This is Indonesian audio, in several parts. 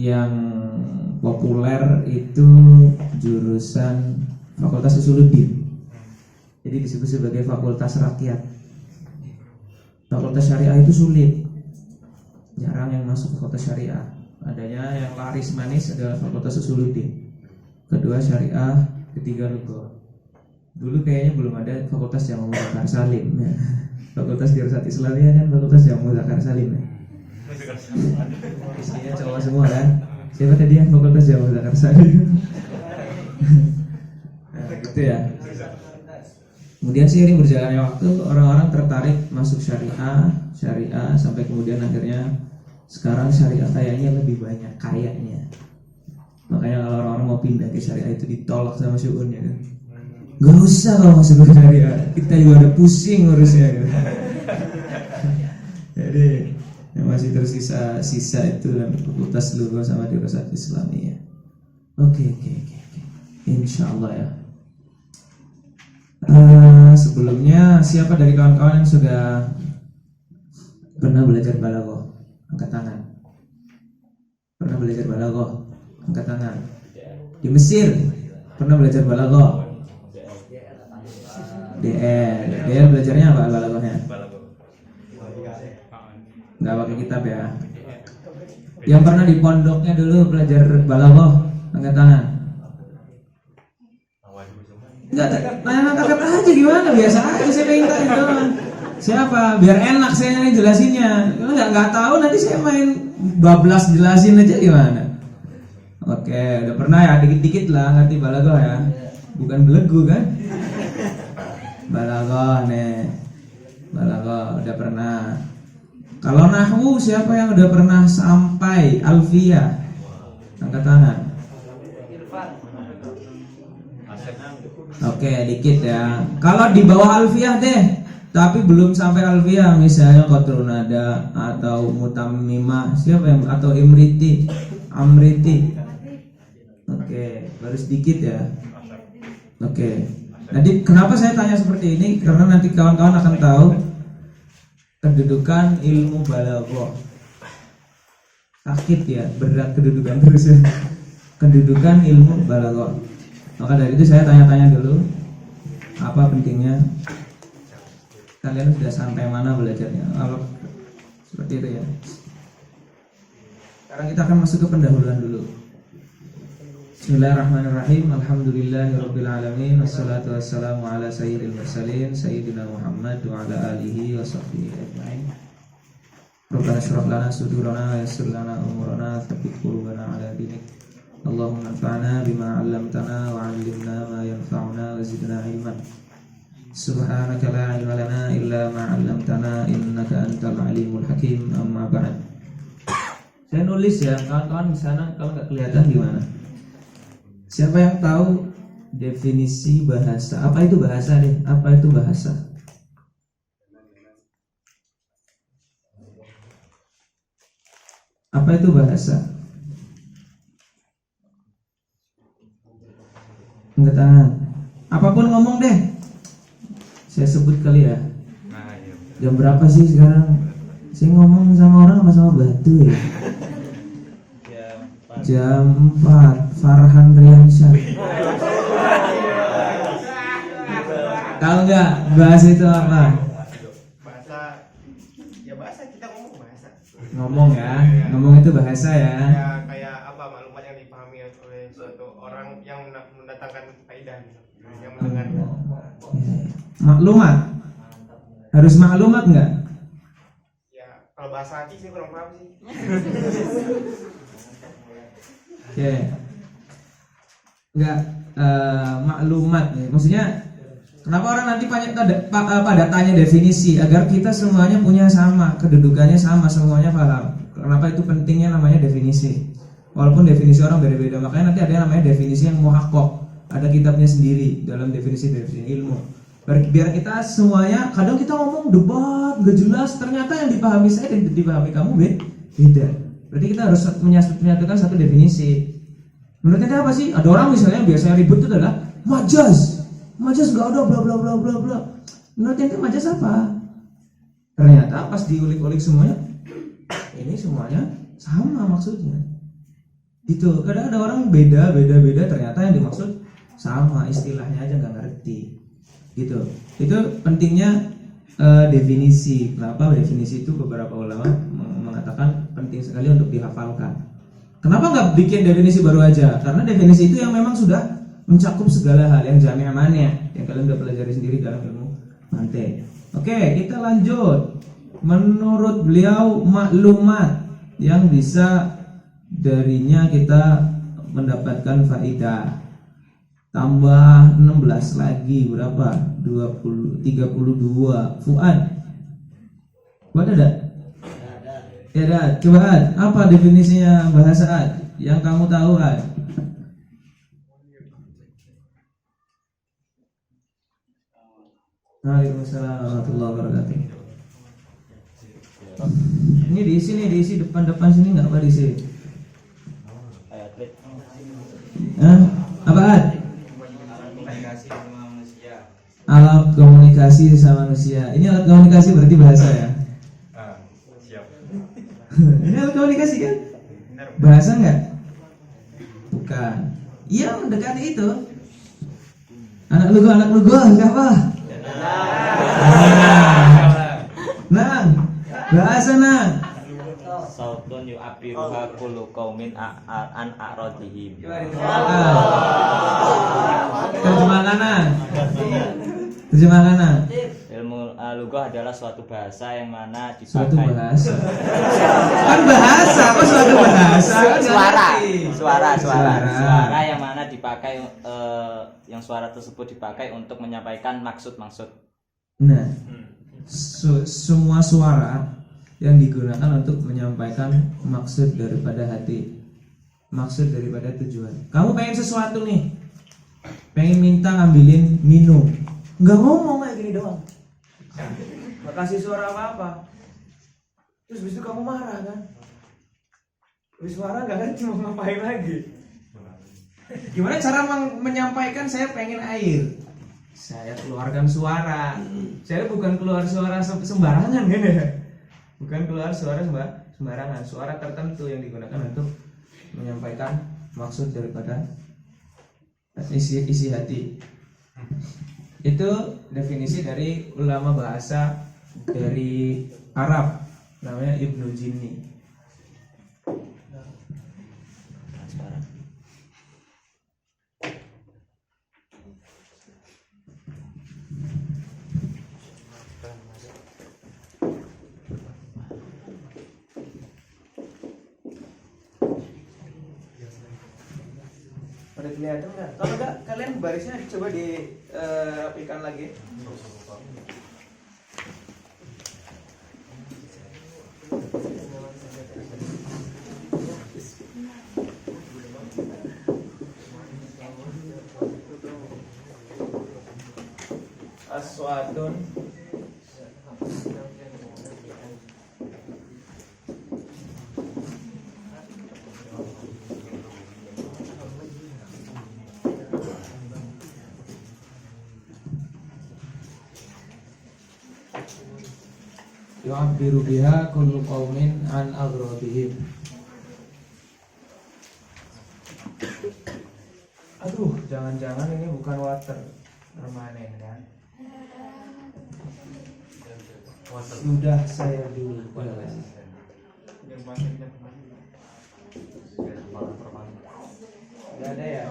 yang populer itu jurusan Fakultas Usuluddin. Jadi disebut sebagai fakultas rakyat. Fakultas syariah itu sulit, jarang yang masuk fakultas syariah. Adanya yang laris manis adalah Fakultas Usuluddin, kedua syariah, ketiga lughah. Dulu kayaknya belum ada fakultas yang Muzakkar Salim ya. Fakultas Dirasat Islamiyah kan fakultas yang Muzakkar Salim ya. Isinya cowok semua kan. Siapa tadi yang fakultas yang Muzakkar Salim? Nah, gitu ya. Kemudian seiring berjalannya waktu, orang-orang tertarik masuk syariah sampai kemudian akhirnya sekarang syariah kayaknya lebih banyak kayaknya. Makanya kalau orang-orang mau pindah ke syariah itu ditolak sama syu'unnya kan. Gak usah kalau masuk ke syariah, kita juga ada pusing ngurusnya kan. Jadi yang masih tersisa itu kan fakultas lughah sama dirasat Islamiyah. Oke. Insyaallah ya. Sebelumnya siapa dari kawan-kawan yang sudah pernah belajar balaghah? Angkat tangan. Pernah belajar balaghah? Angkat tangan. Di Mesir pernah belajar balaghah? DL belajarnya apa balaghahnya? Nggak pakai kitab ya. Yang pernah di pondoknya dulu belajar balaghah? Angkat tangan. Enggak, angkat aja gimana, biasa aja saya pengen tanya doang. Siapa? Biar enak saya jelasinnya. Kalau nggak tahu nanti saya main bablas jelasin aja gimana. Oke, udah pernah ya, dikit-dikit lah ngerti balaghah ya. Bukan belegu kan? Balaghah nih. Balaghah udah pernah. Kalau nahwu siapa yang udah pernah sampai alfiyah? Angkat tangan. Oke, dikit ya. Kalau di bawah alfiyah deh, tapi belum sampai alfiyah, misalnya qatrun nada atau mutammimah, siapa yang atau amriti. Oke, baru sedikit ya. Oke. Jadi kenapa saya tanya seperti ini? Karena nanti kawan-kawan akan tahu kedudukan ilmu balaghah. Sakit ya, berat kedudukan terus ya. Kedudukan ilmu balaghah. Maka dari itu saya tanya-tanya dulu, apa pentingnya? Kalian sudah sampai mana belajarnya? Kalau seperti itu ya. Sekarang kita akan masuk ke pendahuluan dulu. Bismillahirrahmanirrahim. Alhamdulillahirabbil alamin, wassalatu wassalamu ala sayyidil mursalin sayyidina Muhammad wa ala alihi washabbihi ajmain. Rabbana shrah lana sudurana wa yassir lana umurana, tsabbit qulubana ala dinik. Allahumma anfa'na bima 'allamtana wa 'allimna ma yanfa'una wa zidna 'ilman. Subhanaka la 'ilma lana illa ma 'allamtana innaka antal 'alimul hakim. Amma ba'd. Saya nulis ya, kawan-kawan di sana kalau enggak kelihatan gimana? Siapa yang tahu definisi bahasa? Apa itu bahasa deh? Apa itu bahasa? Apa itu bahasa? Angkat tangan. Apapun ngomong deh. Saya sebut kali ya. Jam berapa sih sekarang? Saya ngomong sama orang sama batu ya. Jam 4. Farhan Riansyah. Tahu nggak bahasa itu apa? Bahasa kita ngomong bahasa. Ngomong ya. Ngomong itu bahasa ya. Kayak apa maklumat yang dipahami oleh suatu orang yang mendatangkan faedah, yang mendengar. Maklumat. Harus maklumat nggak? Ya kalau bahasa hati sih kurang paham sih. Oke. Nggak maklumat ya. Maksudnya kenapa orang nanti pada tanya definisi agar kita semuanya punya sama, kedudukannya sama, semuanya paham. Kenapa itu pentingnya namanya definisi? Walaupun definisi orang beda-beda, makanya nanti ada yang namanya definisi yang muhaqqaq. Ada kitabnya sendiri dalam definisi ilmu. Biar kita semuanya, kadang kita ngomong debat gak jelas, ternyata yang dipahami saya dan dipahami kamu beda. Berarti kita harus menyatukan satu definisi. Menurut Anda apa sih? Ada orang misalnya biasanya ribut itu adalah majaz gak ada bla bla bla bla bla. Menurut Anda majaz apa? Ternyata pas diulik-ulik semuanya, ini semuanya sama maksudnya. Itu kadang ada orang beda ternyata yang dimaksud sama, istilahnya aja nggak ngerti. Gitu. Itu pentingnya definisi. Kenapa definisi itu beberapa ulama mengatakan penting sekali untuk dihafalkan. Kenapa nggak bikin definisi baru aja? Karena definisi itu yang memang sudah mencakup segala hal yang jami' mania yang kalian udah pelajari sendiri dalam ilmu mantek. Oke, kita lanjut. Menurut beliau maklumat yang bisa darinya kita mendapatkan faidah. Tambah 16 lagi berapa? 32. Fuad. Fuad ada? Ya ada. Coba Ad, apa definisinya bahasa Ad? Yang kamu tahu Ad? Waalaikumsalam warahmatullahi wabarakatuh. Ini diisi depan sini nggak apa diisi? Hah? Apaan? Alat komunikasi sama manusia. Ini alat komunikasi berarti bahasa ya? Siap. Ini alat komunikasi kan? Bahasa nggak? Bukan. Iya mendekati itu. Anak lugu apa? Nang, bahasa nang. Sautun yu'abiruha kullu qaumin an a'radihim. Terjemahkan nang. Ilmu lugah adalah suatu bahasa yang mana dipakai. Suatu bahasa. Kan bahasa, apa suatu bahasa? Suara yang mana dipakai yang suara tersebut dipakai untuk menyampaikan maksud-maksud. Nah, semua suara yang digunakan untuk menyampaikan maksud daripada hati, maksud daripada tujuan. Kamu pengen sesuatu nih, pengen minta ngambilin minum, nggak ngomong kayak gini doang, nggak kasih suara apa-apa, terus habis itu kamu marah kan? Habis marah nggak ngerti mau ngapain lagi. Gimana cara menyampaikan saya pengen air? Saya keluarkan suara. Saya bukan keluar suara sembarangan kan ya? Bukan keluar suara sembarangan. Suara tertentu yang digunakan untuk menyampaikan maksud daripada isi hati. Itu definisi dari ulama bahasa dari Arab, namanya Ibnu Jinni. Pada kelihatan nggak? Kalau nggak, kalian barisnya coba dirapikan lagi. Aswatun yu'abbiru biha kullu qaumin an agradihim. Aduh, jangan-jangan ini bukan water permanen kan? Sudah saya dulu. Gak ada ya?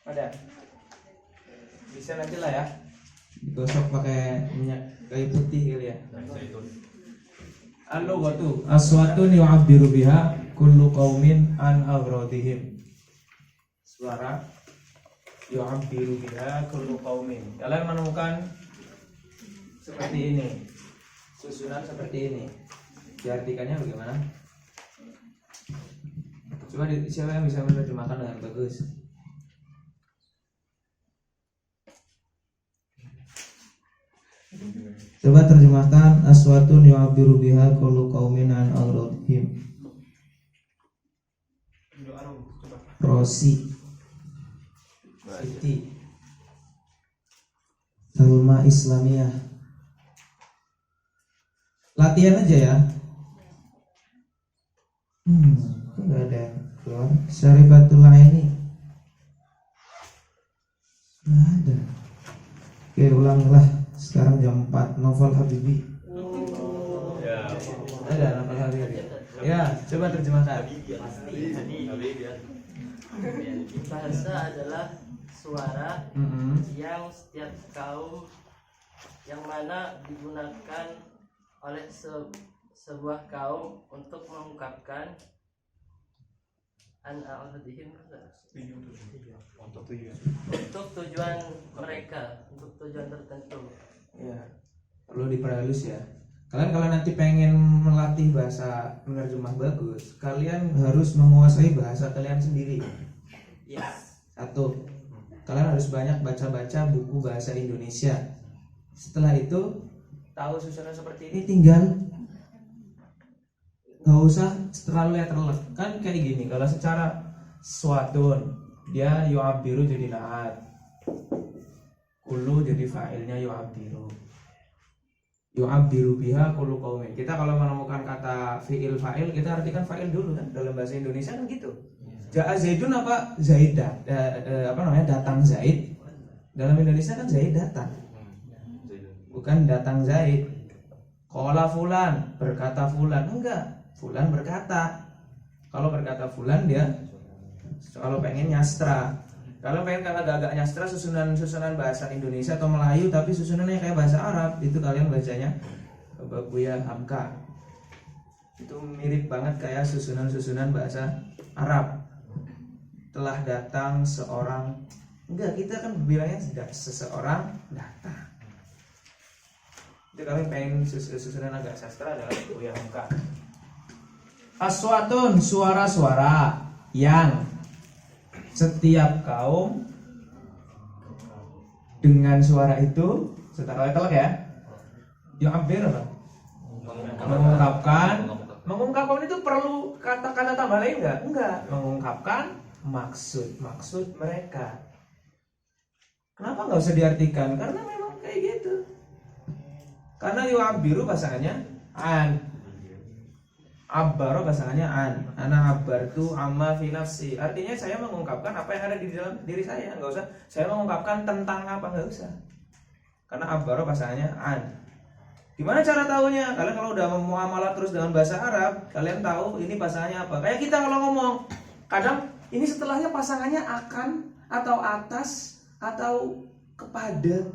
Ada. Bisa nanti lah ya. Digosok pakai minyak kayu putih kali ya. Al-lughatu aswatun yu'abbiru biha kullu qaumin an agradihim. Suara yu'abbiru biha kullu qaumin. Kalian menemukan seperti ini, susunan seperti ini. Diartikannya bagaimana? Coba siapa yang bisa menerjemahkan dengan bagus? Coba terjemahkan aswatun yu'abbiru biha kullu qaumin an agradihim. Rosi Siti Salma Islamiyah. Latihan aja ya. Kok nggak ada yang keluar? Syarifatullah ini nggak ada. Oke, ulanglah sekarang jam 4. Novel Habibi. Ada Novel Habibi. Ya, coba terjemahkan. Bahasa adalah suara yang setiap kaum yang mana digunakan oleh sebuah kaum untuk mengungkapkan untuk tujuan mereka, untuk tujuan tertentu. Ya, perlu diperhalus ya. Kalian kalau nanti pengen melatih bahasa menerjemah bagus, kalian harus menguasai bahasa kalian sendiri. Yes. Satu, kalian harus banyak baca-baca buku bahasa Indonesia. Setelah itu, tahu susunan seperti ini, tinggal nggak usah terlalu letterlek. Kan kayak gini, kalau secara suatun, dia yu'abiru jadi naat, kulu jadi fa'ilnya yu'abiru, yu'abiru biha kulu qaumin. Kita kalau menemukan kata fi'il fa'il, kita artikan fa'il dulu kan. Dalam bahasa Indonesia kan gitu. Ja'a Zaidun apa? Zaidah. Datang Zaid. Dalam Indonesia kan Zaid datang, bukan datang Zaid. Qala fulan, berkata fulan. Enggak, fulan berkata. Kalau berkata fulan dia, kalau pengen nyastra. Kalau pengen agak-agak nyastra susunan bahasa Indonesia atau Melayu tapi susunannya kayak bahasa Arab, itu kalian bacanya Babuya Hamka. Itu mirip banget kayak susunan bahasa Arab. Telah datang seorang, enggak, kita kan bilangnya seseorang datang. Itu kalian pengen susunan agak sastra adalah Babuya Hamka. Aswatun, suara-suara yang setiap kaum dengan suara itu setelah telak ya, yu'abbir apa? Mengungkapkan itu perlu kata-kata tambah lain enggak? Enggak, mengungkapkan maksud mereka. Kenapa nggak usah diartikan? Karena memang kayak gitu. Karena yu'abbiru pasangannya an, abbaro pasangannya an. Ana abbartu amma fi nafsi. Artinya saya mengungkapkan apa yang ada di dalam diri saya. Enggak usah saya mengungkapkan tentang apa, enggak usah. Karena abbaro pasangannya an. Gimana cara tahunya? Kalian kalau udah muamalah terus dengan bahasa Arab, kalian tahu ini pasangannya apa. Kayak kita kalau ngomong, kadang ini setelahnya pasangannya akan atau atas atau kepada.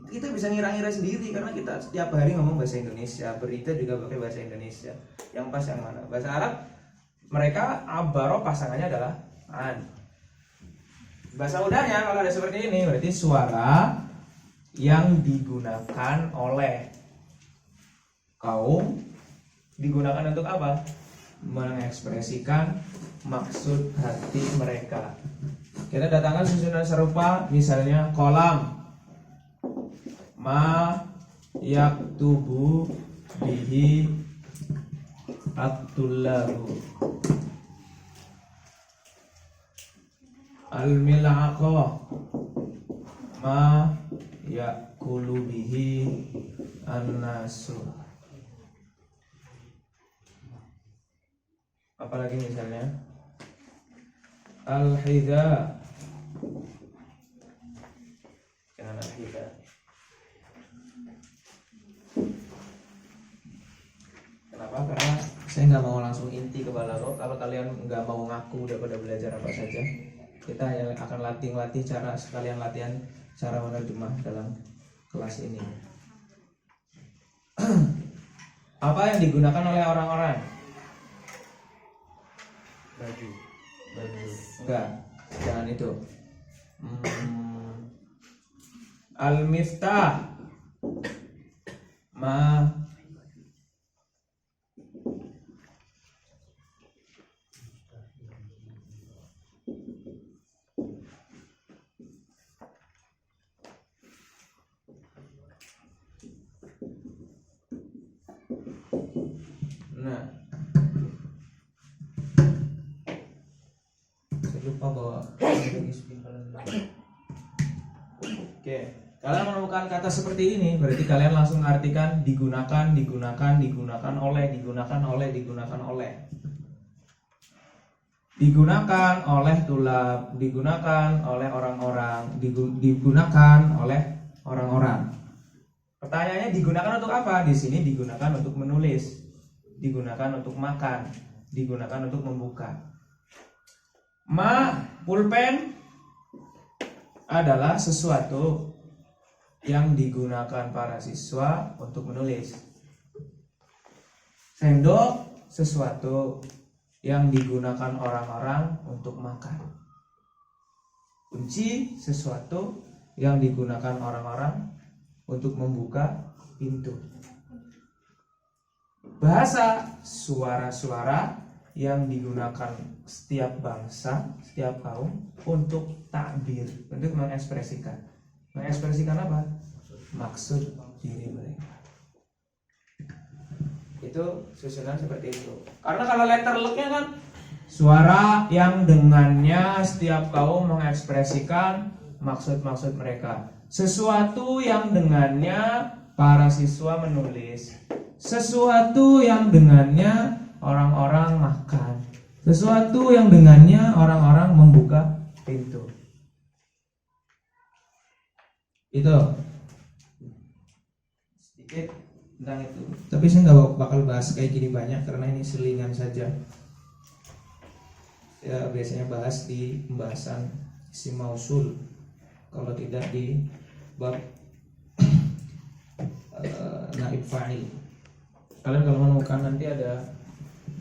Kita bisa ngira-ngira sendiri karena kita setiap hari ngomong bahasa Indonesia, berita juga pakai bahasa Indonesia. Yang pas yang mana? Bahasa Arab mereka abaro pasangannya adalah an. Bahasa mudanya kalau ada seperti ini berarti suara yang digunakan oleh kaum, digunakan untuk apa? Mengekspresikan maksud hati mereka. Kita datangkan susunan serupa, misalnya kolam, ma yaktubu bihi at-tullabu, al-mil'aqah ma yakulu bihi an-nasu. Apalagi misalnya al-hidha, jangan al-hidha. Kenapa? Karena saya nggak mau langsung inti ke balago. Kalau kalian nggak mau ngaku udah pada belajar apa saja, kita hanya akan latih cara, sekalian latihan cara menerjemah dalam kelas ini. Apa yang digunakan oleh orang-orang? Baju. Enggak, jangan itu. Al-miftah ma nah, saya lupa bahwa oke, kalian menemukan kata seperti ini berarti kalian langsung artikan digunakan oleh. digunakan oleh tulab, digunakan oleh orang-orang, digunakan oleh orang-orang. Pertanyaannya digunakan untuk apa? Di sini digunakan untuk menulis, digunakan untuk makan, digunakan untuk membuka. Pulpen adalah sesuatu yang digunakan para siswa untuk menulis. Sendok sesuatu yang digunakan orang-orang untuk makan. Kunci sesuatu yang digunakan orang-orang untuk membuka pintu. Bahasa suara-suara yang digunakan setiap bangsa, setiap kaum untuk takbir, untuk mengekspresikan. Mengekspresikan apa? Maksud diri mereka. Itu susunan seperti itu. Karena kalau letter luck-nya kan suara yang dengannya setiap kaum mengekspresikan maksud-maksud mereka. Sesuatu yang dengannya para siswa menulis. Sesuatu yang dengannya orang-orang makan. Sesuatu yang dengannya orang-orang membuka pintu. Itu sedikit tentang itu. Tapi saya nggak bakal bahas kayak gini banyak karena ini selingan saja. Ya biasanya bahas di pembahasan isim mausul. Kalau tidak di bab naib fa'il. Kalian kalau menemukan nanti ada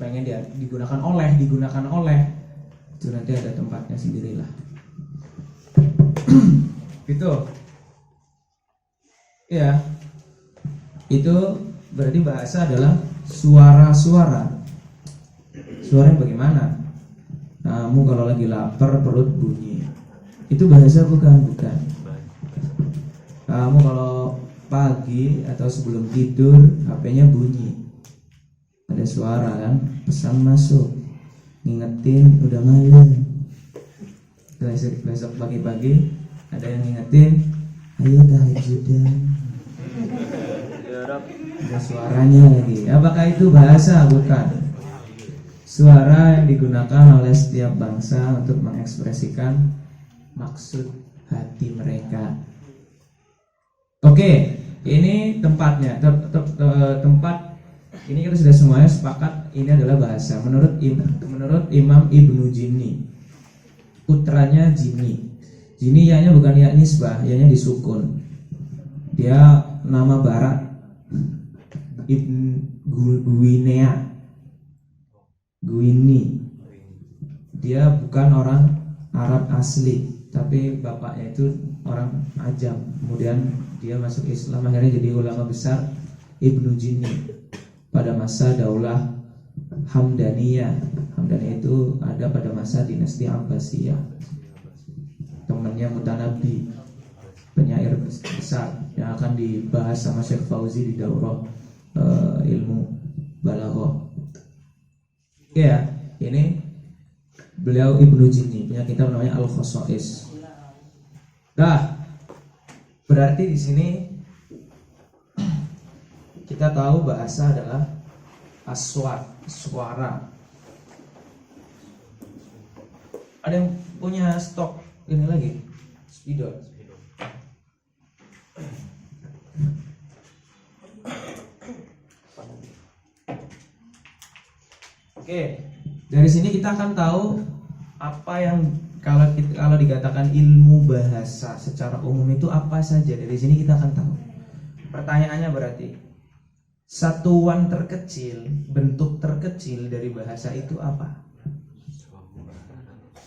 pengen dia digunakan oleh itu nanti ada tempatnya sendirilah. Gitu. Ya. Itu berarti bahasa adalah suara-suara. Suara yang bagaimana? Kamu kalau lagi lapar perut bunyi. Itu bahasa bukan. Kamu kalau pagi atau sebelum tidur HP-nya bunyi. Ada suara kan, pesan masuk. Ngingetin udah malam. Besok pagi-pagi ada yang ngingetin, ayo tahajudan. Ada suaranya lagi. Apakah itu bahasa? Bukan. Suara yang digunakan oleh setiap bangsa untuk mengekspresikan maksud hati mereka. Oke, ini tempatnya. Tempat ini kita sudah semuanya sepakat ini adalah bahasa. Menurut Imam Ibnu Jinni, putranya Jinni. Jinni ya-nya bukan ya nisbah, ya-nya disukun. Dia nama barat Ibn Guini. Dia bukan orang Arab asli, tapi bapaknya itu orang Ajam. Kemudian dia masuk Islam, akhirnya jadi ulama besar Ibnu Jinni pada masa daulah Hamdaniyah. Hamdaniyah itu ada pada masa dinasti Abbasiyah. Temannya Mutanabbi, penyair besar yang akan dibahas sama Syekh Fauzi di daurah ilmu balaghah. Ya, ini beliau Ibnu Jinni punya kitab namanya Al-Khosais. Dah, berarti di sini kita tahu bahasa adalah aswat, suara. Ada yang punya stok ini lagi? Spidol. Oke, dari sini kita akan tahu apa yang kalau dikatakan ilmu bahasa secara umum itu apa saja. Dari sini kita akan tahu. Pertanyaannya berarti satuan terkecil, bentuk terkecil dari bahasa itu apa?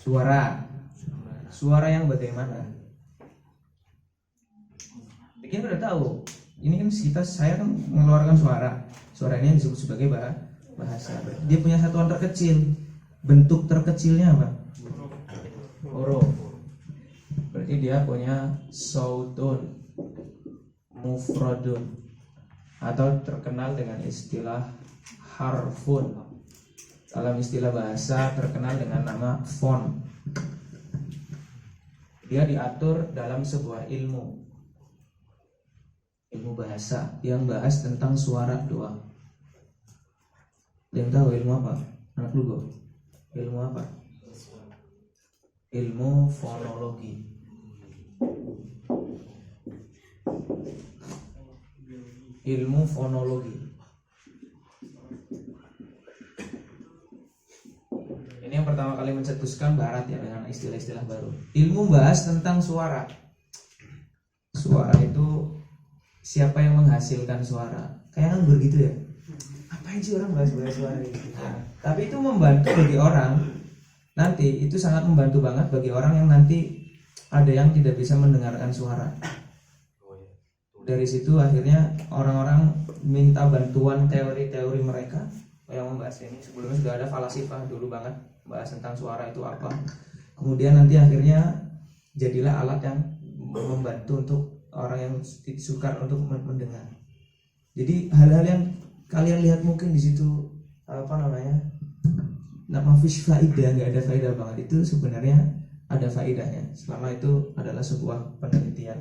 Suara. Suara yang bagaimana? Kita udah tahu. Ini kan saya kan mengeluarkan suara. Suara ini disebut sebagai bahasa. Dia punya satuan terkecil. Bentuk terkecilnya apa? Huruf. Berarti dia punya sautun, mufradun, atau terkenal dengan istilah harfun. Dalam istilah bahasa terkenal dengan nama font. Dia diatur dalam sebuah ilmu bahasa yang bahas tentang suara doang. Ada yang tahu ilmu apa? Anak lugu. Ilmu apa? ilmu fonologi. Ilmu fonologi. Ini yang pertama kali mencetuskan barat ya dengan istilah-istilah baru. Ilmu bahas tentang suara. Suara itu siapa yang menghasilkan suara? Kayak nganggur gitu ya. Apain sih orang bahas suara gitu. Tapi itu membantu bagi orang. Nanti itu sangat membantu banget bagi orang yang nanti ada yang tidak bisa mendengarkan suara. Dari situ akhirnya orang-orang minta bantuan teori-teori mereka yang membahas ini. Sebelumnya sudah ada falasifah dulu banget bahas tentang suara itu apa. Kemudian nanti akhirnya jadilah alat yang membantu untuk orang yang sukar untuk mendengar. Jadi hal-hal yang kalian lihat mungkin di situ apa namanya, nama fish faidah, nggak ada faedah banget, itu sebenarnya ada faedahnya selama itu adalah sebuah penelitian.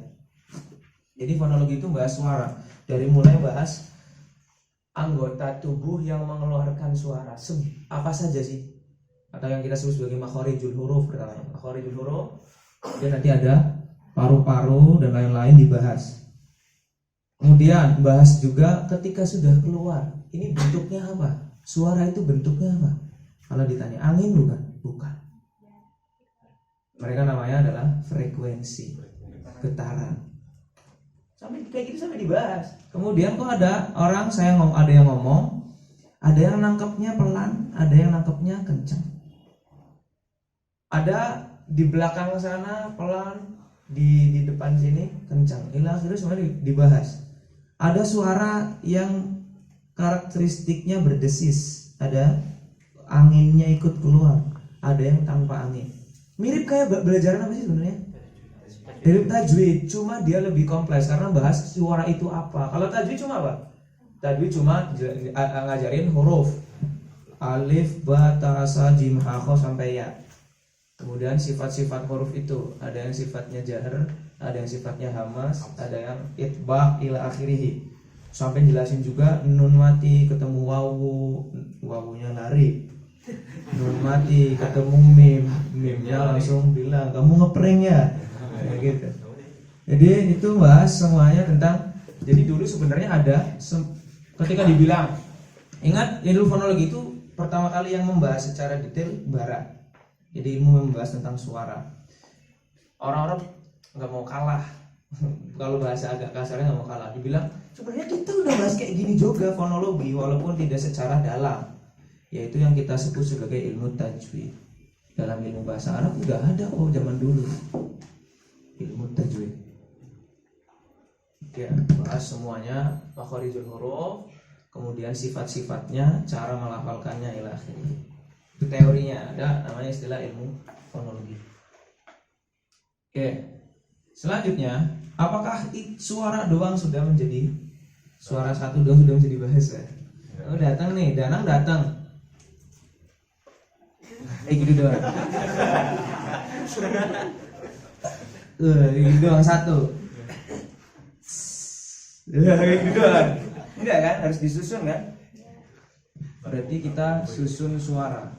Jadi fonologi itu bahas suara, dari mulai bahas anggota tubuh yang mengeluarkan suara apa saja sih, atau yang kita sebut sebagai makhorijul huruf. Pertama makhorijul huruf, dan nanti ada paru-paru dan lain-lain dibahas. Kemudian bahas juga ketika sudah keluar, ini bentuknya apa, suara itu bentuknya apa. Kalau ditanya angin bukan. Mereka namanya adalah frekuensi, getaran. Sampai kayak gitu sampai dibahas. Kemudian kok ada orang ada yang ngomong, ada yang nangkepnya pelan, ada yang nangkepnya kencang. Ada di belakang sana pelan, di depan sini kencang. Akhirnya semuanya dibahas. Ada suara yang karakteristiknya berdesis, ada anginnya ikut keluar, ada yang tanpa angin. Mirip kayak belajaran apa sih sebenarnya? Mirip tajwid, cuma dia lebih kompleks karena bahas suara itu apa. Kalau tajwid cuma apa? Tajwid cuma ngajarin huruf alif, ba, ta, sa, jim, ha, kha sampai ya. Kemudian sifat-sifat huruf itu, ada yang sifatnya jahr, ada yang sifatnya hamas, ada yang itba ila akhirih. Sampai jelasin juga nun mati ketemu wawunya lari. Nun mati ketemu mimnya langsung bilang kamu ngeprank ya. Kayak gitu. Jadi itu bahas semuanya tentang. Jadi dulu sebenarnya ada ketika dibilang, ingat ilmu fonologi itu pertama kali yang membahas secara detail barat. Jadi ilmu membahas tentang suara. Orang-orang nggak mau kalah. Kalau bahasa agak kasarnya nggak mau kalah. Dibilang sebenarnya kita udah bahas kayak gini juga fonologi, walaupun tidak secara dalam. Yaitu yang kita sebut sebagai ilmu tajwid. Dalam ilmu bahasa Arab udah ada kok zaman dulu. Ilmu tajwid. Ya, bahas semuanya makhorijul huruf, kemudian sifat-sifatnya, cara melafalkannya ila akhirih. Itu teorinya, ada namanya istilah ilmu fonologi. Oke. Selanjutnya, apakah suara doang sudah menjadi suara satu doang sudah menjadi bahasa? Oh, datang nih, Danang datang. Gitu doang. Gitu doang satu. Gitu doang. Enggak kan? Harus disusun kan? Berarti kita susun suara.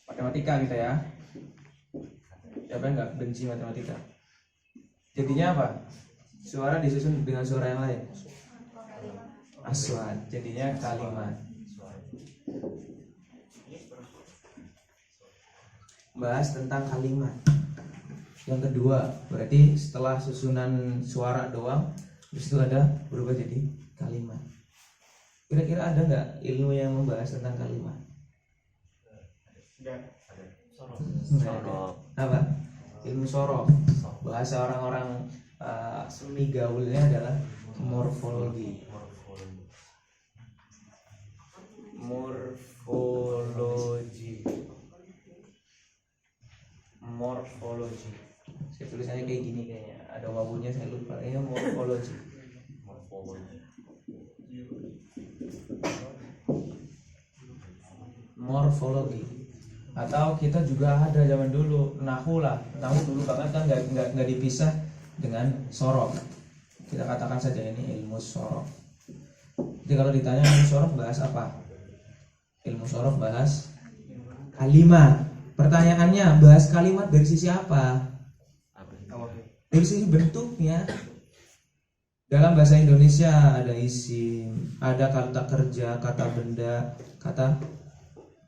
Matematika kita ya. Siapa yang nggak benci matematika? Jadinya apa? Suara disusun dengan suara yang lain. Aswat. Jadinya kalimat. Bahas tentang kalimat. Yang kedua, berarti setelah susunan suara doang, terus itu ada berubah jadi kalimat. Kira-kira ada nggak ilmu yang membahas tentang kalimat? Sorok. Apa? Ilmu sorok. Bahasa orang-orang semi gaulnya adalah morfologi. Morfologi. Saya tulisannya kayak gini kayaknya. Ada wawunya saya lupa. Ini morfologi. Morfologi. Atau kita juga ada zaman dulu nahu lah. Nahu dulu banget kan nggak dipisah dengan sorok. Kita katakan saja ini ilmu sorok. Jadi kalau ditanya ilmu sorof bahas apa? Ilmu sorof bahas kalimat. Pertanyaannya, bahas kalimat dari sisi apa? Dari sisi bentuknya. Dalam bahasa Indonesia ada isim, ada kata kerja, kata benda, kata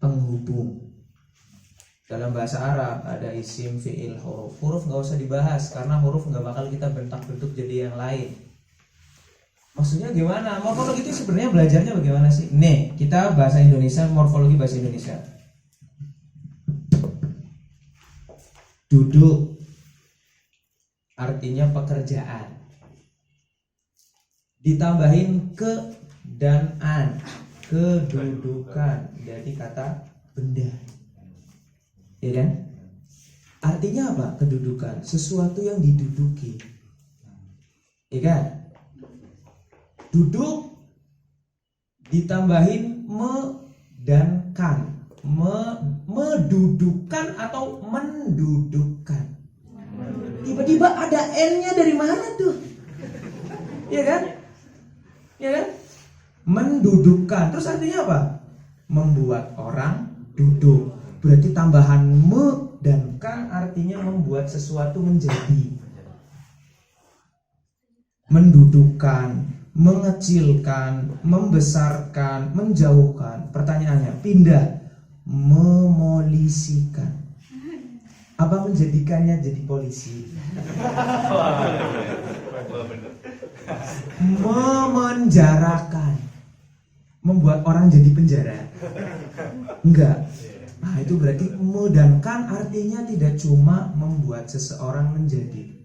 penghubung. Dalam bahasa Arab ada isim, fi'il, huruf. Huruf nggak usah dibahas karena huruf nggak bakal kita bentak-bentuk jadi yang lain. Maksudnya gimana? Morfologi itu sebenarnya belajarnya bagaimana sih? Nih, kita bahasa Indonesia, morfologi bahasa Indonesia. Duduk artinya pekerjaan. Ditambahin ke dan an, kedudukan, jadi kata benda. Ya kan? Artinya apa? Kedudukan, sesuatu yang diduduki. Ya kan? Duduk ditambahin me dan kan, medudukan atau mendudukkan. Tiba-tiba ada n-nya dari mana tuh? Ya kan? Ya kan? Mendudukkan. Terus artinya apa? Membuat orang duduk. Berarti tambahan me dan kan artinya membuat sesuatu menjadi. Mendudukkan, mengecilkan, membesarkan, menjauhkan. Pertanyaannya, pindah, memolisikan. Apa menjadikannya jadi polisi? Memenjarakan, membuat orang jadi penjara. Enggak. Nah itu berarti me dan kan artinya tidak cuma membuat seseorang menjadi.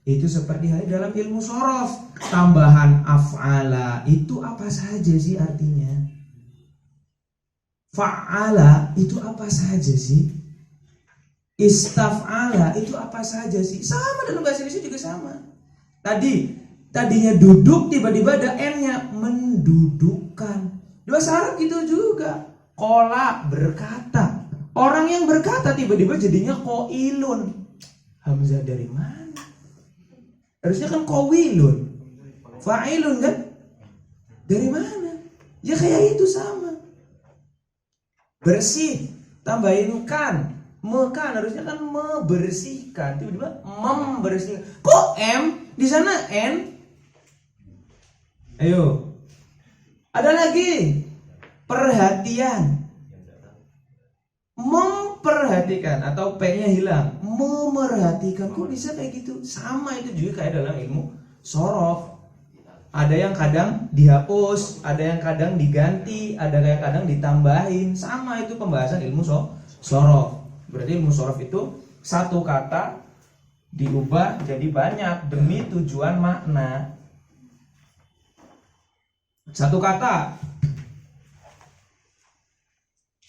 Itu seperti halnya dalam ilmu sorof. Tambahan af'ala itu apa saja sih artinya? Fa'ala itu apa saja sih? Istaf'ala itu apa saja sih? Sama dalam bahasa Indonesia juga sama. Tadinya duduk, tiba-tiba ada n-nya, mendudukkan. Di bahasa Arab gitu juga. Qala berkata. Orang yang berkata tiba-tiba jadinya qailun. Hamzah dari mana? Harusnya kan qawilun. Fa'ilun kan? Dari mana? Ya kayak itu sama. Bersih, tambahin kan. Mekan harusnya kan membersihkan, tiba-tiba membersihkan. Kok M di sana N? Ayo. Ada lagi. Perhatian. Memperhatikan atau P-nya hilang. Memerhatikan. Kok bisa kayak gitu? Sama itu juga kayak dalam ilmu sorof. Ada yang kadang dihapus, ada yang kadang diganti, ada yang kadang ditambahin. Sama itu pembahasan ilmu sorof. Berarti ilmu sorof itu satu kata diubah jadi banyak demi tujuan makna. Satu kata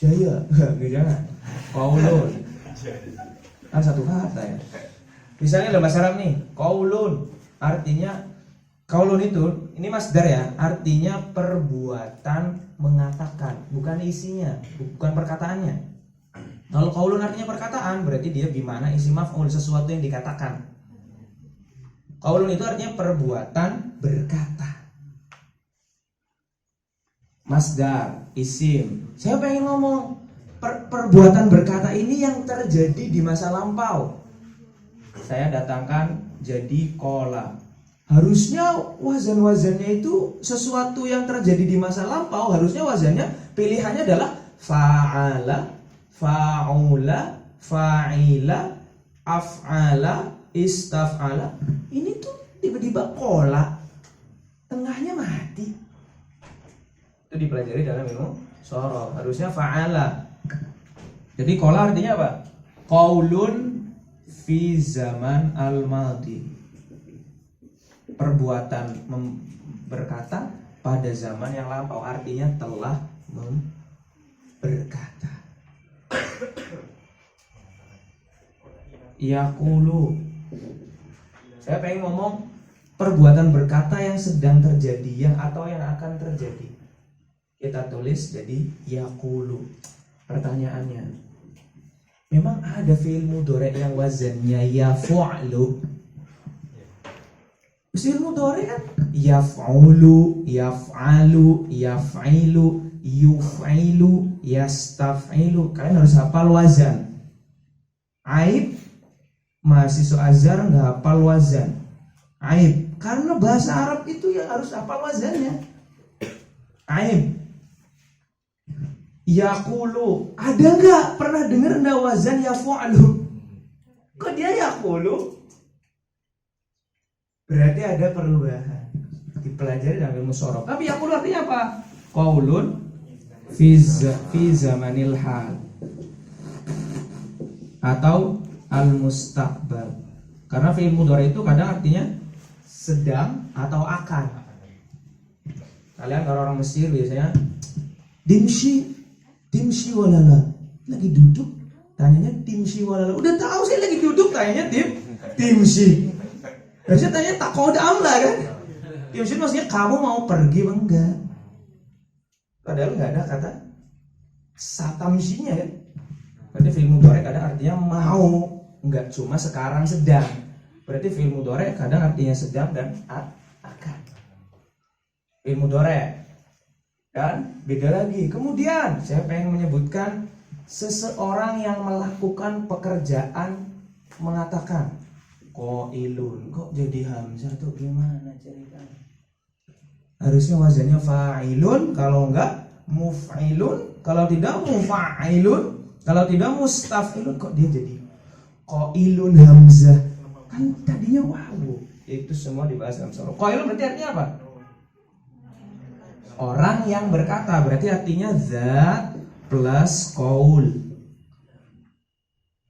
jaya, jangan. Qaulun. Kan satu kata ya. Misalnya dalam bahasa Arab nih, qaulun artinya qaulun itu ini masdar ya, artinya perbuatan mengatakan, bukan isinya, bukan perkataannya. Kalau qaulun artinya perkataan, berarti dia bimana isi maf'ul, sesuatu yang dikatakan. Qaulun itu artinya perbuatan berkata. Masdar, isim. Saya pengen ngomong perbuatan berkata ini yang terjadi di masa lampau. Saya datangkan jadi qala. Harusnya wazan-wazannya itu sesuatu yang terjadi di masa lampau. Harusnya wazannya pilihannya adalah fa'ala, fa'ula, fa'ila, af'ala, istaf'ala. Ini tuh tiba-tiba qala, tengahnya mati. Itu dipelajari dalam ilmu sorof. Harusnya fa'ala. Jadi qala artinya apa? Qaulun fi zaman al-madi. Perbuatan berkata pada zaman yang lampau, artinya telah berkata. Yaqulu. Saya pengen ngomong perbuatan berkata yang sedang terjadi, yang atau yang akan terjadi. Kita tulis jadi yaqulu. Pertanyaannya, memang ada fi'il mudhari' yang wazannya yaf'alu? Fi'il mudhari kan yaf'ulu, yaf'alu, yaf'ilu, yuf'ilu, yastaf'ilu. Kalian harus hafal wazan. Aib mahasiswa Azhar nggak hafal wazan. Aib, karena bahasa Arab itu yang harus hafal wazannya. Aib. Yaqulu, ada nggak pernah dengar nggak wazan yaf'alu? Kok dia yaqulu? Berarti ada perubahan. Dipelajari dalam ilmu shorof. Tapi yaqulu artinya apa? Qaulun fi zamanil hal atau al-mustaqbal. Karena fi'il mudhari itu kadang artinya sedang atau akan. Kalian kalau orang Mesir biasanya dimshi walala, lagi duduk tanyanya dimshi walala. Udah tahu sih lagi duduk tanyanya dimshi. Harusnya tanya taqod amla kan? Dimshi maksudnya kamu mau pergi apa enggak? Padahal enggak ada kata satamshinya kan? Berarti fi'il mudhari kadang artinya mau, enggak cuma sekarang sedang. Berarti fi'il mudhari kadang artinya sedang dan akan. Fi'il mudhari dan beda lagi. Kemudian saya pengen menyebutkan seseorang yang melakukan pekerjaan mengatakan qailun. Kok jadi hamzah tuh gimana ceritanya? Harusnya wazannya fa'ilun, kalau enggak muf'ilun, kalau tidak mufa'ilun. Kalau tidak mustafilun, kok dia jadi qailun hamzah? Kan tadinya wawu. Itu semua dibahas dalam shorof. Qailun berarti artinya apa? Orang yang berkata, berarti artinya zat plus qaul.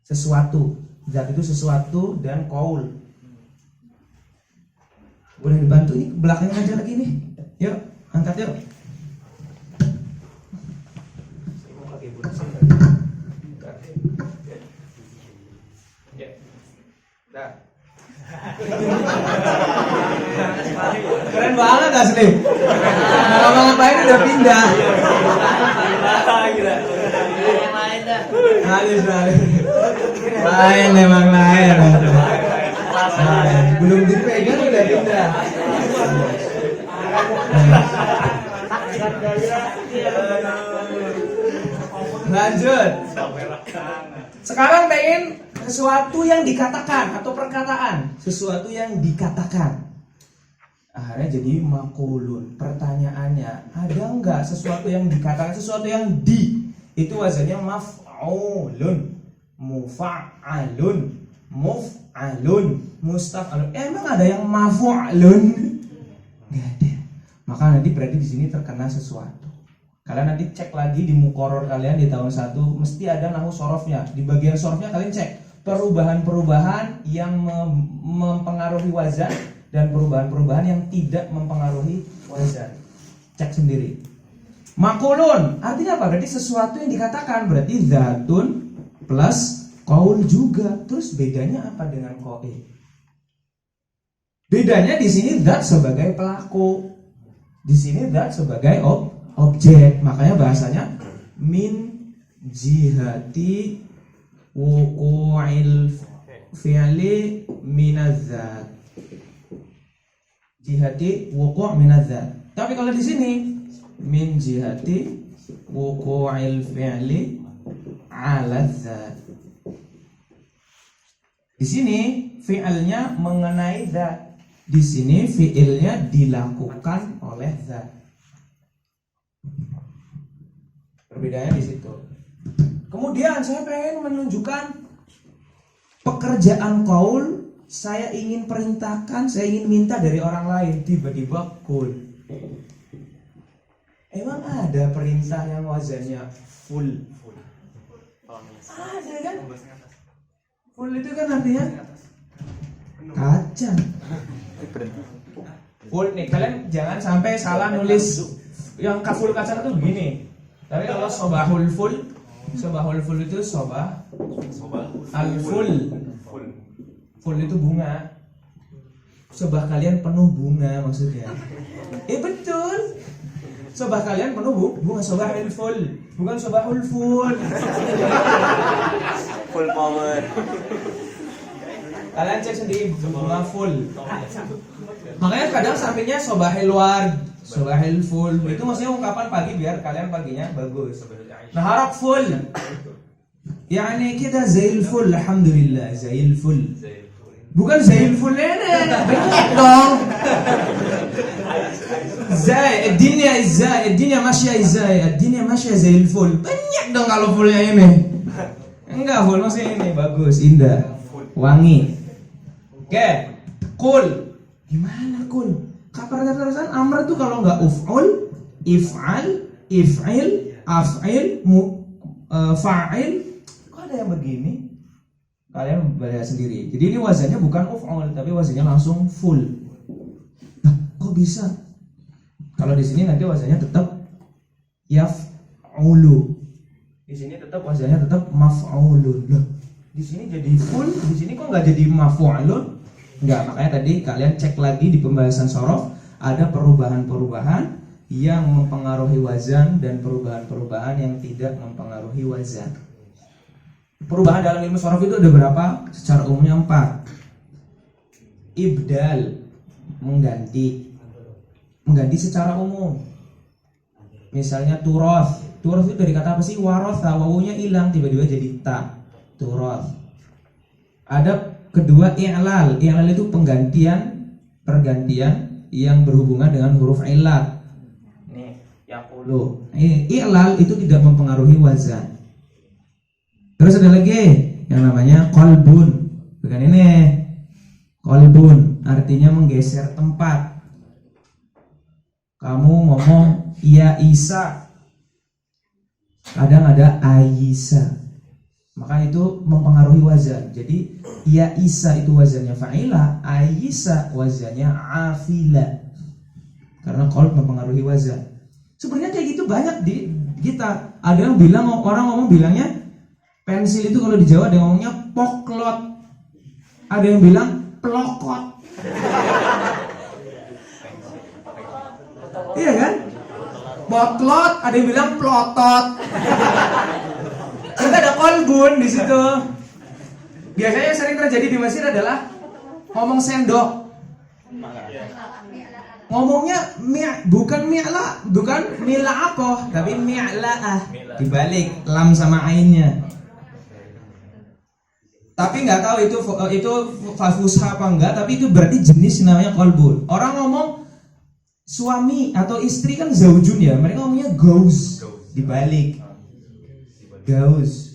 Sesuatu. Zat itu sesuatu dan qaul. Boleh dibantu nih, belakangnya aja lagi nih. Yuk, angkat yuk. Keren banget asli. Ngomong ngapain udah pindah. Yang lain dah. Halus. Lain memang lain. Belum dipegang udah pindah. Lanjut. Sekarang pengen sesuatu yang dikatakan atau perkataan, sesuatu yang dikatakan. Akhirnya jadi maqulun. Pertanyaannya, ada enggak sesuatu yang dikatakan, sesuatu yang itu wazannya maf'ulun, mufa'alun, muf'alun, mustaf'alun. Emang ada yang maf'ulun? Enggak ada. Maka nanti berarti di sini terkena sesuatu. Kalian nanti cek lagi di muqarrar kalian di tahun 1, mesti ada nahwu sorofnya. Di bagian sorofnya kalian cek perubahan-perubahan yang mempengaruhi wazan dan perubahan-perubahan yang tidak mempengaruhi wazan. Cek sendiri. Maqulun artinya apa? Berarti sesuatu yang dikatakan, berarti zatun plus qaul juga. Terus bedanya apa dengan qail? Bedanya di sini zat sebagai pelaku, di sini zat sebagai objek. Makanya bahasanya min jihati wuqu'il fi'li minazat. Jihati wuqu' minazat. Tapi kalau di sini min jihati wuqu'il fi'li 'ala zat. Di sini fi'ilnya mengenai zat. Di sini fi'ilnya dilakukan oleh zat. Perbedaannya di situ. Kemudian saya pengen menunjukkan pekerjaan qaul. Saya ingin perintahkan, saya ingin minta dari orang lain. Tiba-tiba qul. Emang ada perintah yang wazannya full? Ada kan? Full itu kan artinya kaca. Full nih, kalian jangan sampai salah nulis. Yang kaful kaca itu begini. Tapi kalau sobahul full itu sobah al full. Full itu bunga. Sobah kalian penuh bunga maksudnya. Betul. Sobah kalian penuh bunga, sobahul full, bukan sobahul full. Full power. Kalian cek sendiri bunga full. Makanya kadang sampingnya sobahil ward, sobahil full. Itu maksudnya ungkapan pagi biar kalian paginya bagus. Naharak full. Yani kita zail full, alhamdulillah, zail full. Bukan zail full ini, banyak dong. Zai, ad-dunya masya izai, ad-dunya masya zail full. Banyak dong kalau fullnya ini. Enggak full maksudnya ini bagus, indah, wangi. Oke, cool. Gimana cool? Kapan kata amr itu kalau nggak uf'ul, if'al, if'il, af'il, fa'il. Kok ada yang begini? Kalian baca sendiri. Jadi ini wazannya bukan uf'ul, tapi wazannya langsung full. Nah, kok bisa? Kalau di sini nanti wazannya tetap yaf'ulu. Di sini tetap wazannya tetap maf'ulun. Loh, di sini jadi full, di sini kok nggak jadi maf'ulun? Enggak, makanya tadi kalian cek lagi di pembahasan sorof ada perubahan-perubahan yang mempengaruhi wazan dan perubahan-perubahan yang tidak mempengaruhi wazan. Perubahan dalam ilmu sorof itu ada berapa? Secara umumnya 4. Ibdal, mengganti secara umum. Misalnya turoth itu dari kata apa sih? Warotha, wawunya hilang tiba-tiba jadi ta. Turoth. Ada kedua i'lal itu pergantian yang berhubungan dengan huruf ilat. Nih, yaqulu. I'lal itu tidak mempengaruhi wazan. Terus ada lagi yang namanya qalbun. Bukan ini. Qalbun artinya menggeser tempat. Kamu ngomong ya Isa, kadang ada Aisa, maka itu mempengaruhi wazan. Jadi ya Isa itu wazannya fa'ila, Aisa wazannya afila, karena qalb mempengaruhi wazan. Sebenarnya kayak gitu banyak di kita. Ada yang bilang, orang ngomong bilangnya pensil itu kalau di Jawa ada yang ngomongnya poklot, ada yang bilang pelokot. Iya kan? Potlot, ada yang bilang plotot. Kita ada kolbun di situ. Biasanya yang sering terjadi di Mesir adalah ngomong sendok. Ngomongnya bukan mi'la, bukan mila'apoh, tapi mi'la'ah. Dibalik lam sama ainnya. Tapi nggak tahu itu fusha apa enggak, tapi itu berarti jenis namanya kolbun. Orang ngomong suami atau istri kan zaujun ya, mereka ngomongnya gauz, dibalik gauz.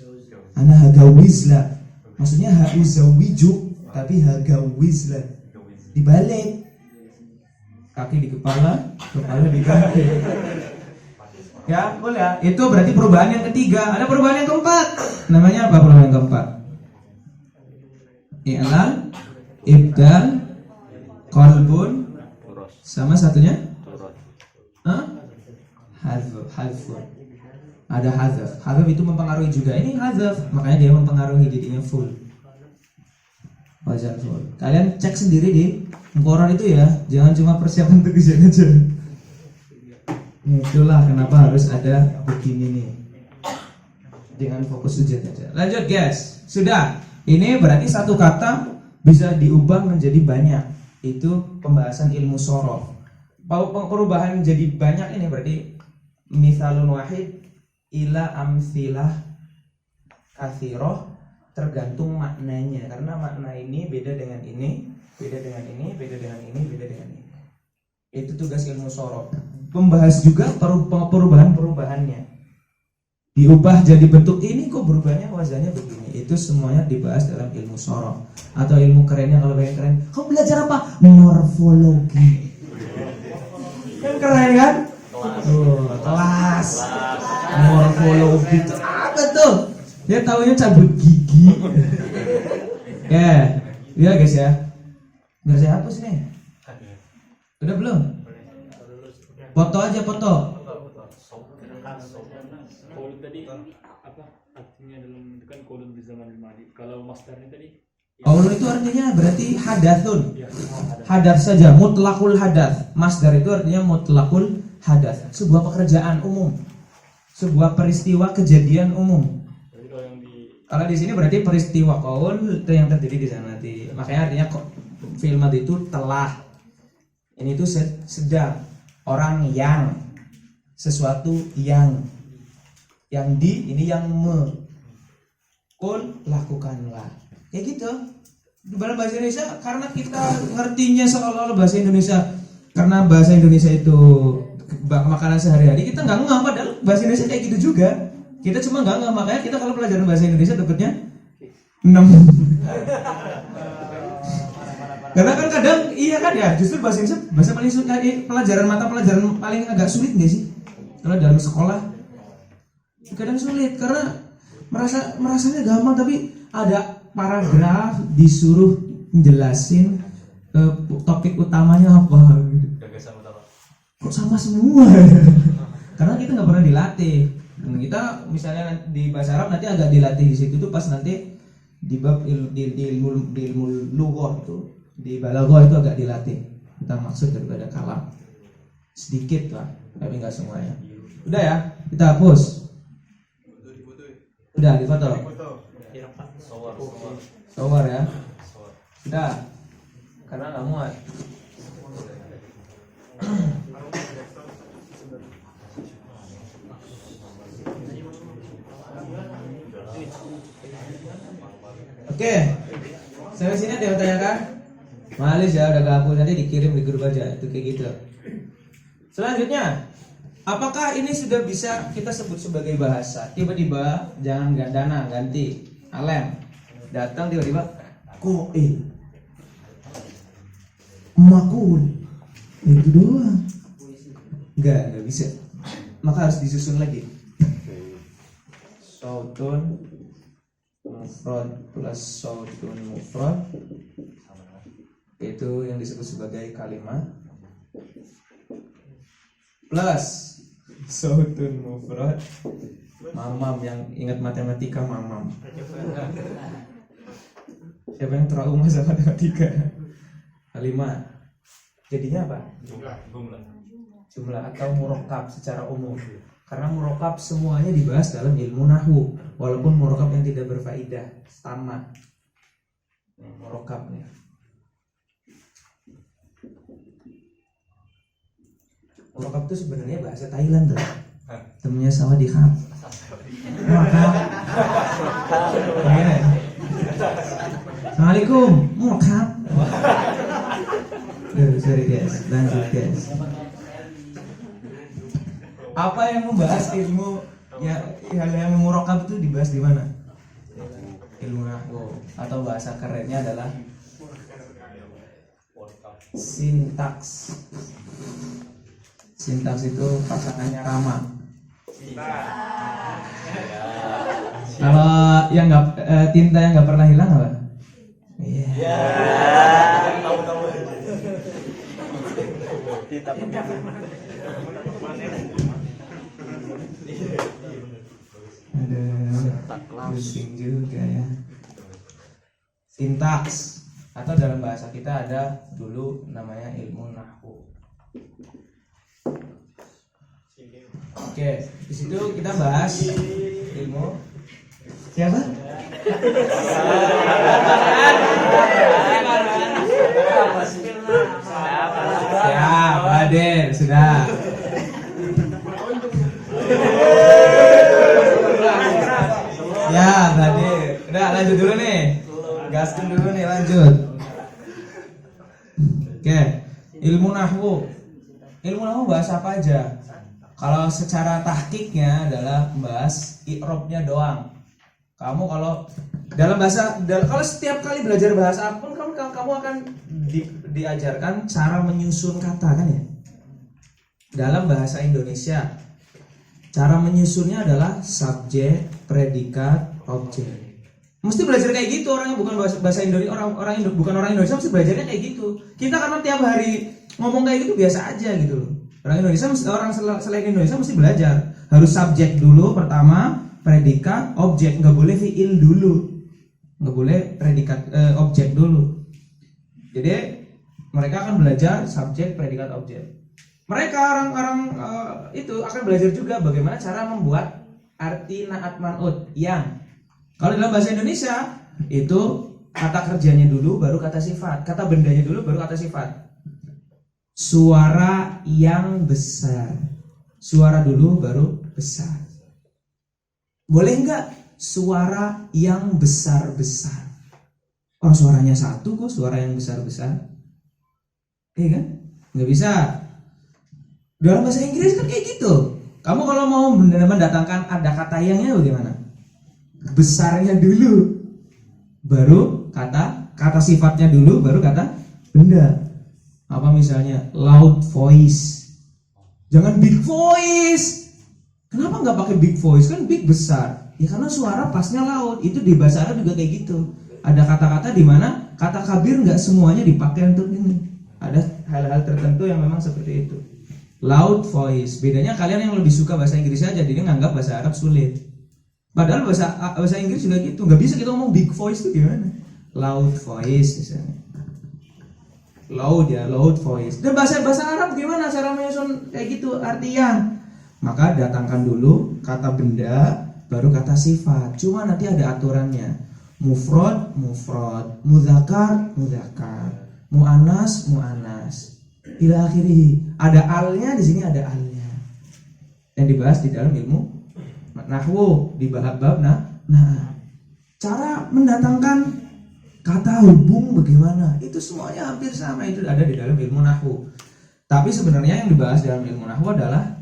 Ana hagawizla, maksudnya hauzawiju, tapi hagawizla, dibalik. Kaki di kepala di kaki. Ya, boleh. Itu berarti perubahan yang ketiga. Ada perubahan yang keempat. Namanya apa perubahan yang keempat? I'lal, ibdal, qalbun, sama satunya? Hazf. Ada hazaf. Hazaf itu mempengaruhi juga. Ini hazaf, makanya dia mempengaruhi jadinya full. Wazan full. Kalian cek sendiri di Quran itu ya, jangan cuma persiapan untuk ujian aja. Itulah kenapa harus ada begini nih. Jangan fokus ujian aja. Lanjut guys. Sudah. Ini berarti satu kata bisa diubah menjadi banyak. Itu pembahasan ilmu sorof. Perubahan menjadi banyak ini berarti misalun wahid ila amsilah kathiroh, tergantung maknanya. Karena makna ini beda dengan ini, beda dengan ini, beda dengan ini, beda dengan ini. Itu tugas ilmu sorof. Membahas juga perubahan-perubahannya. Diubah jadi bentuk ini kok berubahnya wazannya begini. Itu semuanya dibahas dalam ilmu sorof. Atau ilmu kerennya kalau pengen keren, kamu belajar apa? Morfologi. Kan keren kan? Kelas. Morfologi itu apa tuh? Dia taunya cabut gigi. Ya, iya guys ya. Biar saya hapus nih. Udah belum? Foto aja foto. Qaul tadi apa artinya dalam kan qaulun di zaman al-madi. Kalau masdarnya tadi Qaul itu artinya berarti hadatsun. Hadas saja, mutlaqul hadas. Masdar itu artinya mutlaqul hadas. Sebuah pekerjaan umum. Sebuah peristiwa kejadian umum. Kalau di sini berarti peristiwa qaul itu yang terjadi di sana nanti. Makanya artinya film itu telah Ini tuh sedang, orang yang, sesuatu yang di, ini yang me. Kul, lakukanlah. Kayak gitu. Di dalam bahasa Indonesia, karena kita ngertinya seolah-olah bahasa Indonesia, karena bahasa Indonesia itu makanan sehari-hari, kita nggak ngeh, padahal bahasa Indonesia kayak gitu juga. Kita cuma nggak ngeh, makanya kita kalau pelajaran bahasa Indonesia dapetnya 6. Karena kan kadang iya kan ya, justru bahasa Indonesia bahasa paling sulit, pelajaran mata pelajaran paling agak sulit nggak sih? Kalau dalam sekolah kadang sulit karena merasanya gampang, tapi ada paragraf disuruh menjelasin topik utamanya apa. Kok sama semua? Karena kita nggak pernah dilatih. Kita misalnya di bahasa Arab nanti agak dilatih di situ tuh pas nanti di bab di ilmu lughah itu, di balaghah itu agak dilatih tentang maksud daripada kalam sedikit lah, tapi nggak semuanya. Udah ya, kita hapus. Udah di foto. Sower ya. Udah. Karena nggak muat. Oke. Sampai sini ada yang tanyakan? Malis ya, udah gabung, nanti dikirim di grup aja, itu kayak gitu. Selanjutnya, apakah ini sudah bisa kita sebut sebagai bahasa? Tiba-tiba jangan gandana, ganti alem. Datang tiba-tiba koe, makul, itu doang. Enggak bisa. Maka harus disusun lagi. Sautun mufrad plus sautun mufrad itu yang disebut sebagai kalimat plus sautun mufrad mamam. Yang ingat matematika mamam. Siapa yang trauma sama matematika? Kalimat jadinya apa? Jumlah atau murakkab secara umum. Karena murakkab semuanya dibahas dalam ilmu nahwu, walaupun murakkab yang tidak berfaedah, sama murakkab nih. Murakkab itu sebenarnya bahasa Thailand tuh. Temennya sama di Khab. Murakkab. Assalamualaikum, murakkab. Sorry guys, lanjut guys. Apa yang membahas ilmu ya, hal yang murakkab itu dibahas di mana? Ilmu nahwu, atau bahasa kerennya adalah sintaks. Sintaks itu pasangannya Rama. Kalau yang nggak tinta yang nggak pernah hilang apa? Iya. Ada pusing juga ya. Sintaks atau dalam bahasa kita ada dulu namanya ilmu nahwu. Oke, di situ kita bahas ilmu siapa? Ya, Badir sudah. Ya, Badir. Udah lanjut dulu nih. Gaskan dulu nih, lanjut. Oke, ilmu nahwu. Ilmu nahwu bahasa apa aja? Kalau secara tahqiqnya adalah membahas i'rabnya doang. Kamu kalau dalam bahasa, kalau setiap kali belajar bahasa apapun kamu akan diajarkan cara menyusun kata kan ya. Dalam bahasa Indonesia, cara menyusunnya adalah subjek, predikat, objek. Mesti belajar kayak gitu. Orang yang bukan bahasa Indonesia, bukan orang Indonesia mesti belajarnya kayak gitu. Kita karena tiap hari ngomong kayak gitu biasa aja gitu loh. Orang Indonesia, orang selain Indonesia mesti belajar. Harus subjek dulu pertama, predikat, objek. Nggak boleh fiil dulu, nggak boleh predikat objek dulu. Jadi mereka akan belajar subjek, predikat, objek. Mereka orang-orang itu akan belajar juga bagaimana cara membuat arti naat man'ut yang. Kalau dalam bahasa Indonesia itu kata kerjanya dulu baru kata sifat, kata bendanya dulu baru kata sifat. suara yang besar. Suara dulu baru besar. Boleh nggak suara yang besar-besar? Orang suaranya satu kok, suara yang besar-besar. Iya kan? Nggak bisa. Dalam bahasa Inggris kan kayak gitu. Kamu kalau mau mendatangkan ada kata yangnya bagaimana? Besarnya dulu, baru kata sifatnya dulu, baru kata benda. Apa misalnya loud voice? Jangan big voice. Kenapa nggak pakai big voice? Kan big besar. Ya karena suara pasnya loud. Itu di bahasa Arab juga kayak gitu. Ada kata-kata di mana kata kabir nggak semuanya dipakai untuk ini. Ada hal-hal tertentu yang memang seperti itu. Loud voice. Bedanya kalian yang lebih suka bahasa Inggris aja, jadi nganggap bahasa Arab sulit. Padahal bahasa Inggris juga gitu. Nggak bisa kita ngomong big voice itu gimana? Loud voice misalnya. Loud ya, loud voice. Dan bahasa Arab gimana cara menyusun kayak gitu artian? Maka datangkan dulu kata benda, baru kata sifat. Cuma nanti ada aturannya. Mufrad, mufrad, mudzakkar, mudzakkar, muannas, muannas. Ila akhirih. Ada alnya di sini, ada alnya. Yang dibahas di dalam ilmu nahwu di bab nah. Cara mendatangkan kata hubung bagaimana? Itu semuanya hampir sama, itu ada di dalam ilmu nahwu. Tapi sebenarnya yang dibahas dalam ilmu nahwu adalah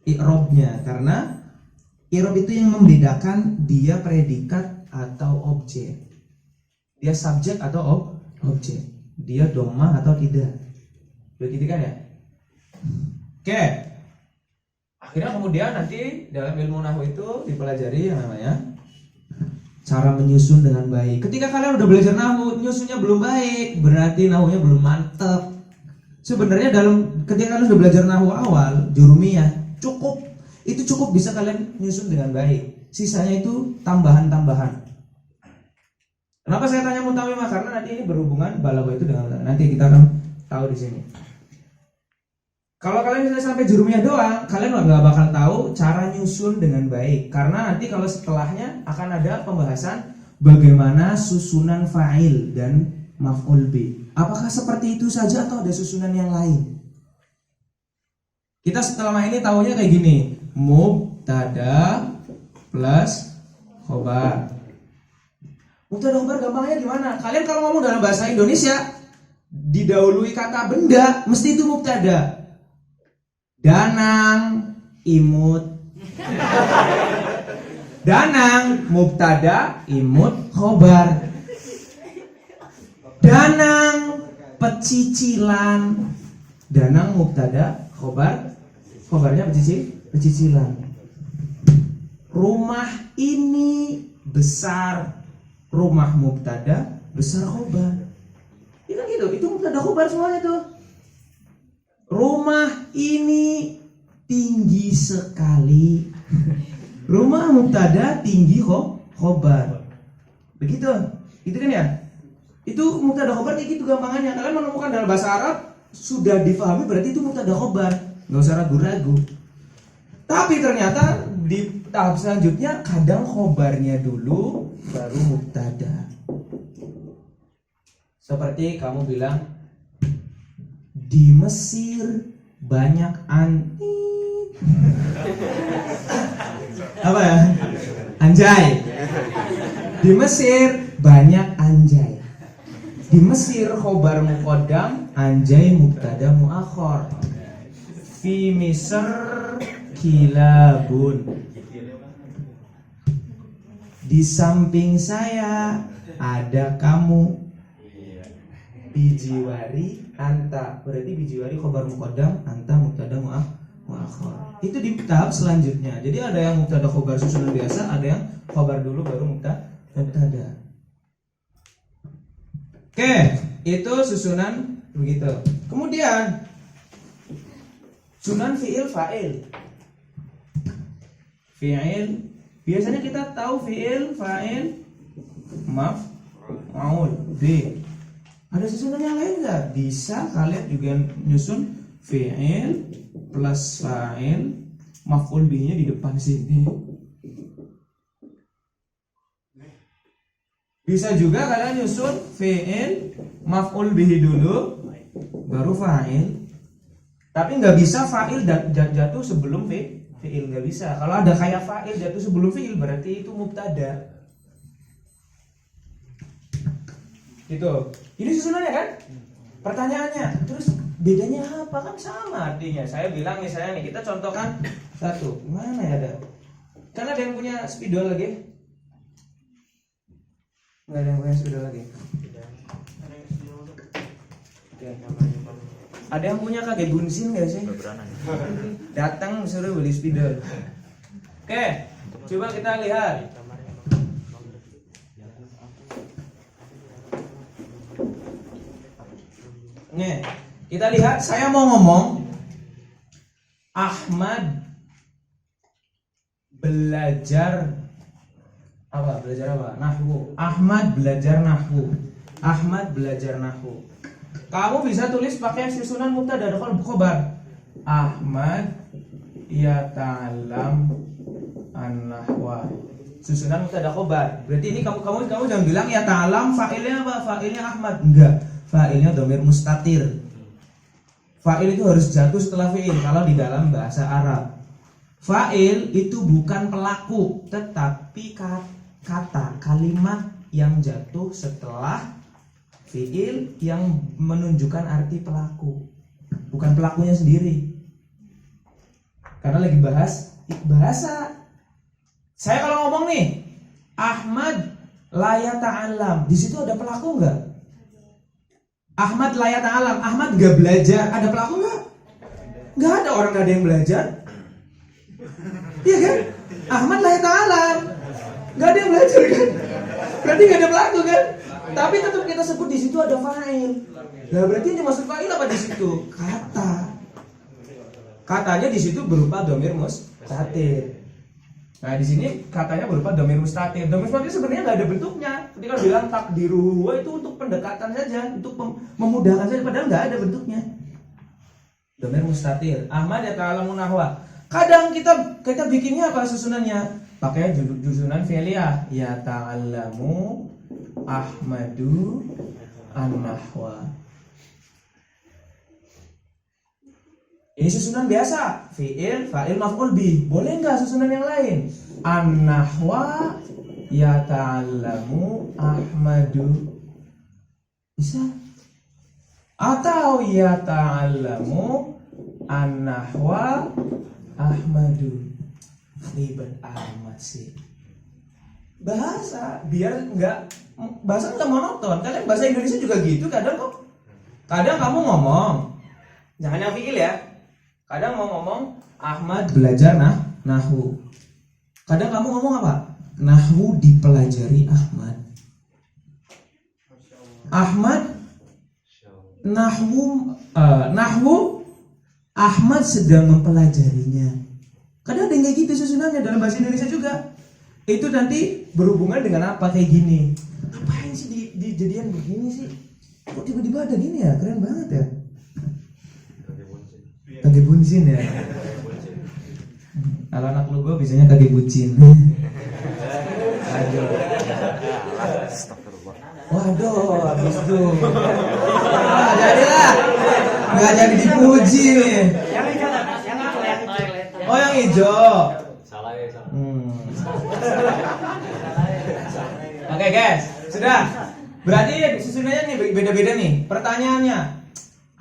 i'rabnya, karena i'rab itu yang membedakan dia predikat atau objek. Dia subjek atau objek. Dia dhammah atau tidak. Begitu kan ya? Oke. Akhirnya kemudian nanti dalam ilmu nahwu itu dipelajari yang namanya cara menyusun dengan baik. Ketika kalian udah belajar nahwu, nyusunnya belum baik, berarti nahwunya belum mantep. Sebenarnya ketika kalian sudah belajar nahwu awal, jurumiyah, itu cukup bisa kalian nyusun dengan baik. Sisanya itu tambahan-tambahan. Kenapa saya tanya mutamimah? Karena nanti ini berhubungan balaghah itu dengan nanti kita akan tahu di sini. Kalau kalian misalnya sampai jurumiyah doang, kalian nggak bakal tahu cara nyusun dengan baik. Karena nanti kalau setelahnya akan ada pembahasan bagaimana susunan fa'il dan maf'ul bi. Apakah seperti itu saja atau ada susunan yang lain? Kita selama ini tahunya kayak gini, mubtada plus khobar. Mubtada khobar gampangnya gimana? Kalian kalau ngomong dalam bahasa Indonesia didahului kata benda, mesti itu mubtada. Danang, imut. Danang, mubtada, imut, khobar. Danang, pecicilan. Danang, mubtada, khobar. Khobarnya pecicilan. Rumah ini besar. Rumah mubtada, besar khobar. Itu kan gitu, itu mubtada khobar semuanya tuh. Rumah ini tinggi sekali. Rumah mubtada, tinggi khobar. Begitu. Gitu kan ya? Itu mubtada khobar kayak gitu gampangannya. Kalian menemukan dalam bahasa Arab sudah difahami berarti itu mubtada khobar. Enggak usah ragu-ragu. Tapi ternyata di tahap selanjutnya kadang khobarnya dulu baru mubtada. Seperti kamu bilang di Mesir banyak apa ya? Anjay. Di Mesir banyak anjay. Di Mesir khobar muqaddam, anjay mubtada muakhar. Fi Misr kilabun. Di samping saya ada kamu. Bijiwari anta, berarti bijiwari khobar muqaddam, anta mubtada muakhar. Itu di tahap selanjutnya. Jadi ada yang mubtada khobar susunan biasa, ada yang khobar dulu baru mubtada. Oke, itu susunan begitu. Kemudian susunan fiil fa'il. Fiil, biasanya kita tahu fiil fa'il maf'ul bi. Ada susunan yang lain nggak? Bisa kalian juga nyusun fi'il plus fa'il, maf'ul bihi-nya di depan sini. Bisa juga kalian nyusun fi'il, maf'ul bihi dulu, baru fa'il, Tapi nggak bisa fa'il jatuh sebelum fi'il, nggak bisa. Kalau ada kayak fa'il jatuh sebelum fi'il berarti itu mubtada. Gitu. Ini susunannya kan? Pertanyaannya, terus bedanya apa? Kan sama artinya. Saya bilang misalnya nih, kita contohkan satu. Mana ya ada? Kan ada yang punya spidol lagi? Nggak ada yang punya spidol lagi. Oke. Ada yang punya kakek bunsin nggak sih? Datang suruh beli spidol. Oke, coba kita lihat. Nih, kita lihat. Saya mau ngomong Ahmad belajar apa? Belajar apa? Nahwu. Ahmad belajar nahwu. Ahmad belajar nahwu. Kamu bisa tulis pakai susunan mubtada dan khobar. Ahmad yata'allam an-nahwa. Susunan mubtada khobar. Berarti ini kamu jangan bilang yata'allam fa'ilnya apa? Fa'ilnya Ahmad. Enggak. Fa'ilnya dhamir mustatir. Fa'il itu harus jatuh setelah fi'il kalau di dalam bahasa Arab. Fa'il itu bukan pelaku, tetapi kata kalimat yang jatuh setelah fi'il yang menunjukkan arti pelaku, bukan pelakunya sendiri. Karena lagi bahas bahasa. Saya kalau ngomong nih, Ahmad la yata'allam, di situ ada pelaku enggak? Ahmad la yata'allam, Ahmad enggak belajar, ada pelaku enggak? Enggak ada, orang enggak ada yang belajar. Iya kan? Ahmad la yata'allam, enggak ada yang belajar kan? Berarti enggak ada pelaku kan? Tapi tetap kita sebut di situ ada fa'il. Nah, berarti ini maksud fa'il apa di situ? Kata. Katanya di situ berupa dhamir mustatir. Nah, di sini katanya berupa dhamir mustatir. Dhamir mustatir sebenarnya nggak ada bentuknya. Ketika bilang takdiruhu itu untuk pendekatan saja, untuk memudahkan saja, padahal nggak ada bentuknya. Dhamir mustatir. Ahmad yata'allamu nahwa. Kadang kita bikinnya apa susunannya? Pakai susunan fi'liyah. Yata'allamu Ahmadu an-nahwa. Ini susunan biasa, fi'il, fa'il, maf'ul bih. Boleh nggak susunan yang lain? An-nahwa yata'allamu Ahmadu. Bisa? Atau yata'allamu an-nahwa Ahmadu. Ribet amat sih. Bahasa biar bahasa nggak monoton. Kadang bahasa Indonesia juga gitu kadang kok. Kadang kamu ngomong, jangan yang fi'il ya. Kadang mau ngomong Ahmad belajar nahwu. Kadang kamu ngomong apa? Nahwu dipelajari Ahmad. Ahmad nahwu Ahmad sedang mempelajarinya. Kadang ada yang kayak gitu susunannya dalam bahasa Indonesia juga. Itu nanti berhubungan dengan apa kayak gini. Ngapain sih dijadian begini sih? Kok tiba-tiba ada gini ya? Keren banget ya. Kage buncin ya. Kalau anak lu gue biasanya kage bucin. Aduh. Waduh, habis tuh. Jadilah. Nggak jadi dipuji nih. Oh, yang hijau. Salah ya, salah. Oke guys, sudah. Berarti susunannya nih beda-beda nih. Pertanyaannya,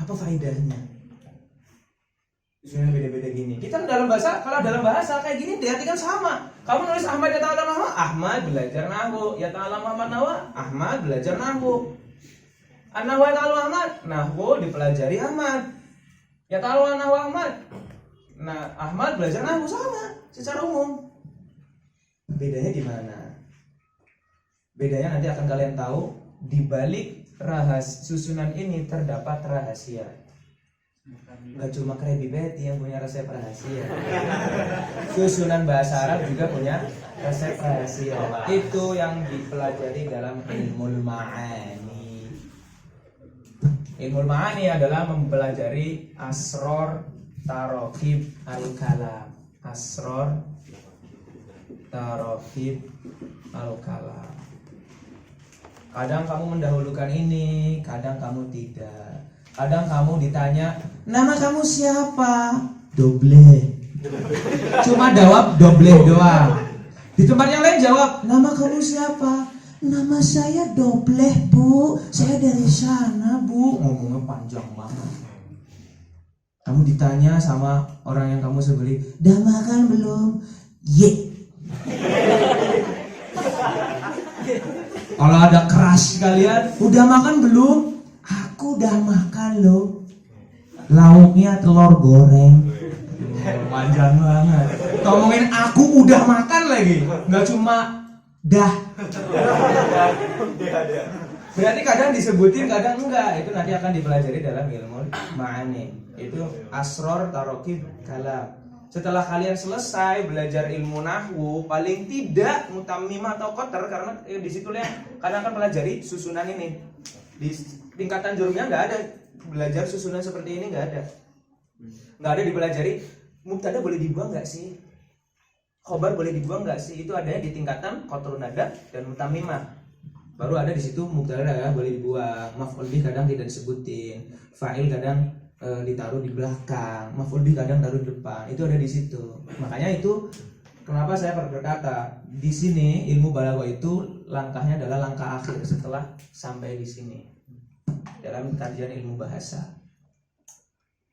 apa faedahnya? Susunannya beda-beda gini. Kita dalam bahasa, kalau dalam bahasa kayak gini diartikan sama. Kamu nulis Ahmad yata'allam nahwa, Ahmad belajar nahwu. Yata'allam Ahmad nahwa, Ahmad belajar nahwu. An-nahwu yata'allam Ahmad, nahwu dipelajari Ahmad. Yata'allam nahwu Ahmad. Nah, Ahmad belajar nahwu sama secara umum. Bedanya di mana? Bedanya nanti akan kalian tahu. Di balik susunan ini terdapat rahasia. Gak cuma Krabby Patty yang punya resep rahasia. Susunan bahasa Arab juga punya resep rahasia. Itu yang dipelajari dalam ilmul ma'ani. Ilmul ma'ani adalah mempelajari asror tarokib al-kalam. Asror tarokib al-kalam. Kadang kamu mendahulukan ini, kadang kamu tidak. Kadang kamu ditanya, nama kamu siapa? Doble. Cuma jawab doble doang. Di tempat yang lain jawab, nama kamu siapa? Nama saya Dobleh, Bu. Saya dari sana, Bu. Ngomongnya panjang banget. Kamu ditanya sama orang yang kamu sebeli, udah makan belum? Ye. Kalau ada keras kalian, udah makan belum? Aku udah makan loh. Lauknya telur goreng. Panjang banget. Ngomongin aku udah makan lagi, nggak cuma dah. Berarti kadang disebutin, kadang enggak. Itu nanti akan dipelajari dalam ilmu ma'ani. Itu asror tarokib kalam. Setelah kalian selesai belajar ilmu nahwu, paling tidak mutammimah atau kotor, karena di situ ya kadang akan pelajari susunan ini. Di tingkatan jurumnya nggak ada belajar susunan seperti ini, nggak ada dipelajari. Mubtada boleh dibuang nggak sih? Khobar boleh dibuang nggak sih? Itu adanya di tingkatan qatrun nada dan mutammimah. Baru ada di situ mubtada boleh dibuang. Maf'ul bih kadang tidak disebutin. Fa'il kadang ditaruh di belakang. Maf'ul bih kadang taruh di depan. Itu ada di situ. Makanya itu kenapa saya berkata di sini ilmu balaghah itu langkahnya adalah langkah akhir setelah sampai di sini dalam kajian ilmu bahasa.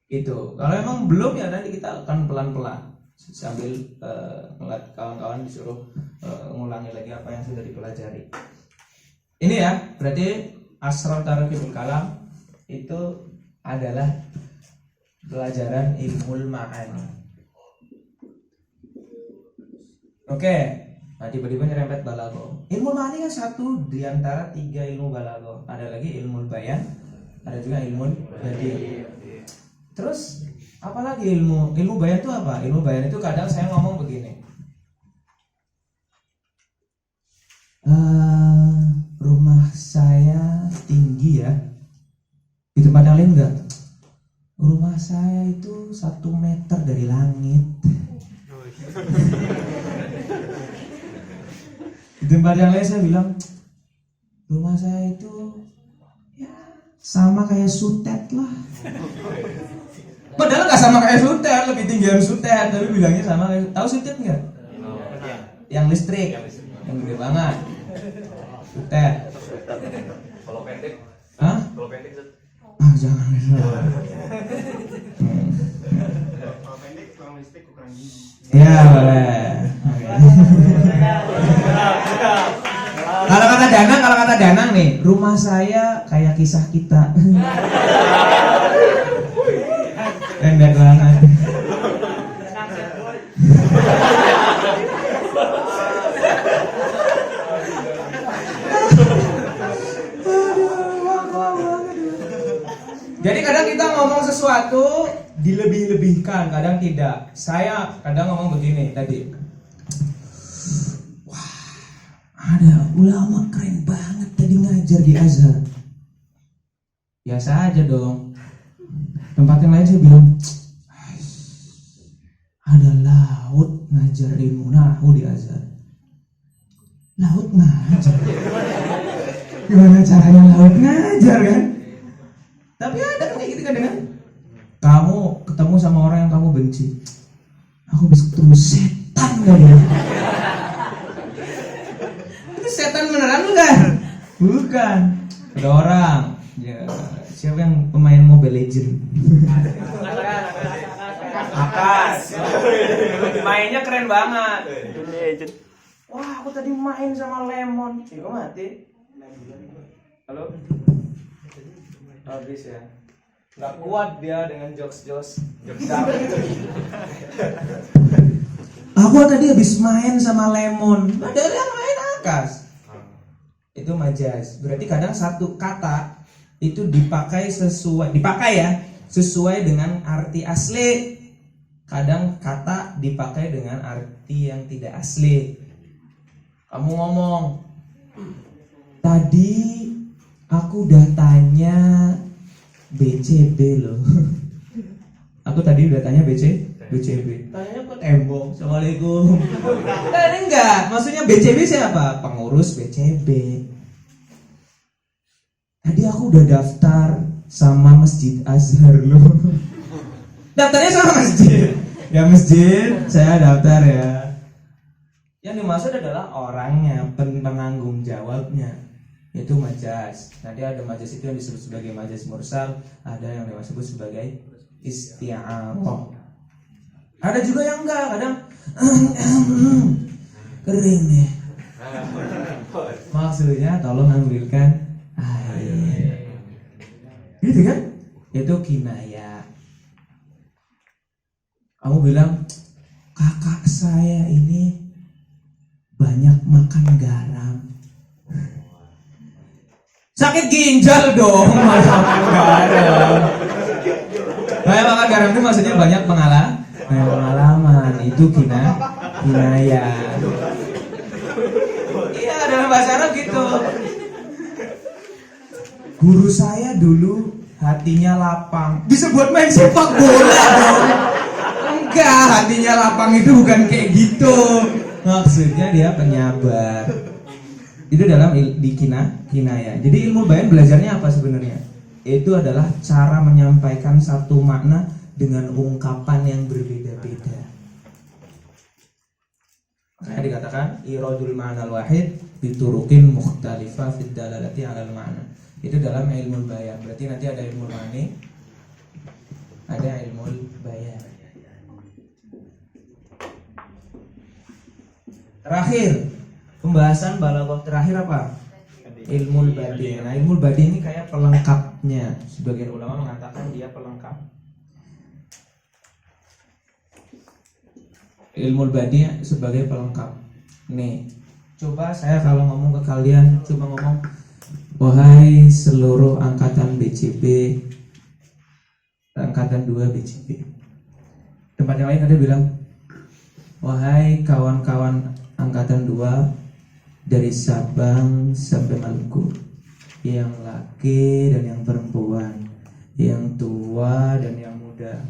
Itu kalau emang belum ya nanti kita akan pelan-pelan sambil ngeliat kawan-kawan disuruh ngulangi lagi apa yang sudah dipelajari. Ini ya berarti asrar tarikul kalam itu adalah pelajaran ilmu ma'ani. Oke, nah tiba-tiba nyerempet balaghah. Ilmu ma'ani kan satu di antara 3 ilmu balaghah. Ada lagi ilmu bayan, ada juga ilmu badi'. Terus apalagi ilmu bayan itu apa? Ilmu bayan itu kadang saya ngomong begini. Rumah saya tinggi ya. Di tempat yang lain enggak. Rumah saya itu 1 meter dari langit. Di tempat yang lain saya bilang rumah saya itu ya sama kayak sutet lah. Padahal nggak sama kayak sutet, lebih tinggian sutet, tapi bilangnya sama kayak. Tahu sutet nggak? Yang listrik, yang gede banget. Sutet. Kalau pendek? Hah? Kalau pendek? Jangan. Kalau pendek, kurang listrik, kurang gigi. Ya boleh. Kalau kata Danang nih, rumah saya kayak kisah kita. Pendek banget. Jadi kadang kita ngomong sesuatu dilebih-lebihkan, kadang tidak. Saya kadang ngomong begini tadi. Wah, ada ulama keren banget tadi ngajar di Azhar. Biasa aja dong. Tempat yang lain saya bilang, ada laut ngajar ilmu nahwu di Azhar. Laut ngajar. Gimana caranya laut ngajar kan? Tapi ada kan kayak gitu kadang. Kamu ketemu sama orang yang kamu benci. Aku bisa ketemu setan gak ya? Itu setan beneran enggak? Bukan. Ada orang ya, siapa yang pemain Mobile Legend? Akas. Mainnya keren banget. Wah, aku tadi main sama Lemon. Kok mati? Halo? Habis ya. Gak kuat dia dengan jokes. Aku tadi habis main sama Lemon. Padahal yang main Akas. Itu majaz. Berarti kadang satu kata itu dipakai sesuai dengan arti asli. Kadang kata dipakai dengan arti yang tidak asli. Kamu ngomong, tadi aku udah tanya BCB loh. Aku tadi udah tanya BCB. Tanyanya ke tembok. Assalamualaikum. Tadi enggak. Maksudnya BCB siapa? Pengurus BCB. Tadi aku udah daftar sama Masjid Azhar loh. Daftarnya sama masjid. Ya masjid, saya daftar ya. Yang dimaksud adalah orangnya, penanggung jawabnya, yaitu majas. Nanti ada majas itu yang disebut sebagai majas mursal, ada yang disebut sebagai isti'arah. Ada juga yang enggak, kadang kering nih. Maksudnya tolong ambilkan air. Gitu kan? Itu kinaya. Kamu bilang, kakak saya ini banyak makan garam. Sakit ginjal dong, makan garam. Banyak makan garam itu maksudnya banyak pengalaman. Itu kinaya. Iya, dalam bahasa Arab gitu. Guru saya dulu hatinya lapang. Bisa buat main sepak bola dong. Enggak, hatinya lapang itu bukan kayak gitu. Maksudnya dia penyabar. Itu dalam kinaya. Jadi ilmu bayan belajarnya apa sebenarnya? Itu adalah cara menyampaikan satu makna dengan ungkapan yang berbeda-beda. Makanya dikatakan iradul ma'nal wahid biturukin mukhtalifah fid dalalati 'alal ma'na. Itu dalam ilmu bayan. Berarti nanti ada ilmu ma'ni, ada ilmu bayan. Terakhir, pembahasan balaghah terakhir apa? Ilmu badi. Nah, ilmu badi ini kayak pelengkapnya. Sebagian ulama mengatakan dia pelengkap. Ilmu badi sebagai pelengkap. Nih, coba saya kalau ngomong ke kalian, coba ngomong, wahai seluruh angkatan BCB, angkatan 2 BCB. Tempat yang lain ada bilang, wahai kawan-kawan angkatan 2 dari Sabang sampai Maluku, yang laki dan yang perempuan, yang tua dan yang muda,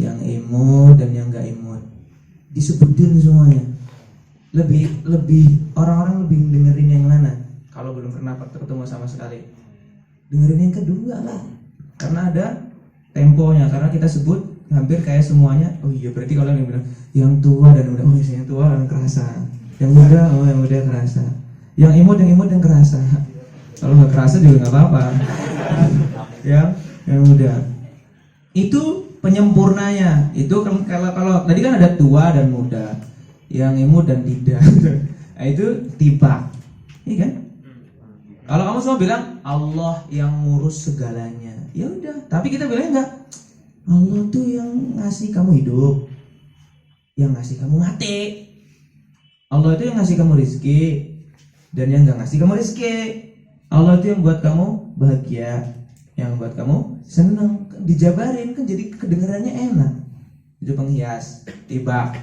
yang imut dan yang gak imut, disebutin semuanya. Lebih orang-orang lebih dengerin yang mana? Kalau belum pernah ketemu sama sekali, dengerin yang kedua lah, karena ada temponya. Karena kita sebut hampir kayak semuanya. Oh iya, berarti kalau yang bilang yang tua dan muda, oh iya, yang tua dan kerasa. Yang muda, oh yang muda kerasa. Yang imut yang kerasa. Kalau nggak kerasa juga nggak apa-apa. yang muda. Itu penyempurnanya. Itu kalau tadi kan ada tua dan muda, yang imut dan tidak. Nah, itu tiba. Iya kan? Kalau kamu semua bilang Allah yang ngurus segalanya, ya udah. Tapi kita bilang enggak. Allah tuh yang ngasih kamu hidup, yang ngasih kamu mati. Allah itu yang ngasih kamu rezeki, dan yang nggak ngasih kamu rezeki. Allah itu yang buat kamu bahagia, yang buat kamu seneng. Dijabarin kan jadi kedengarannya enak. Itu penghias, tiba.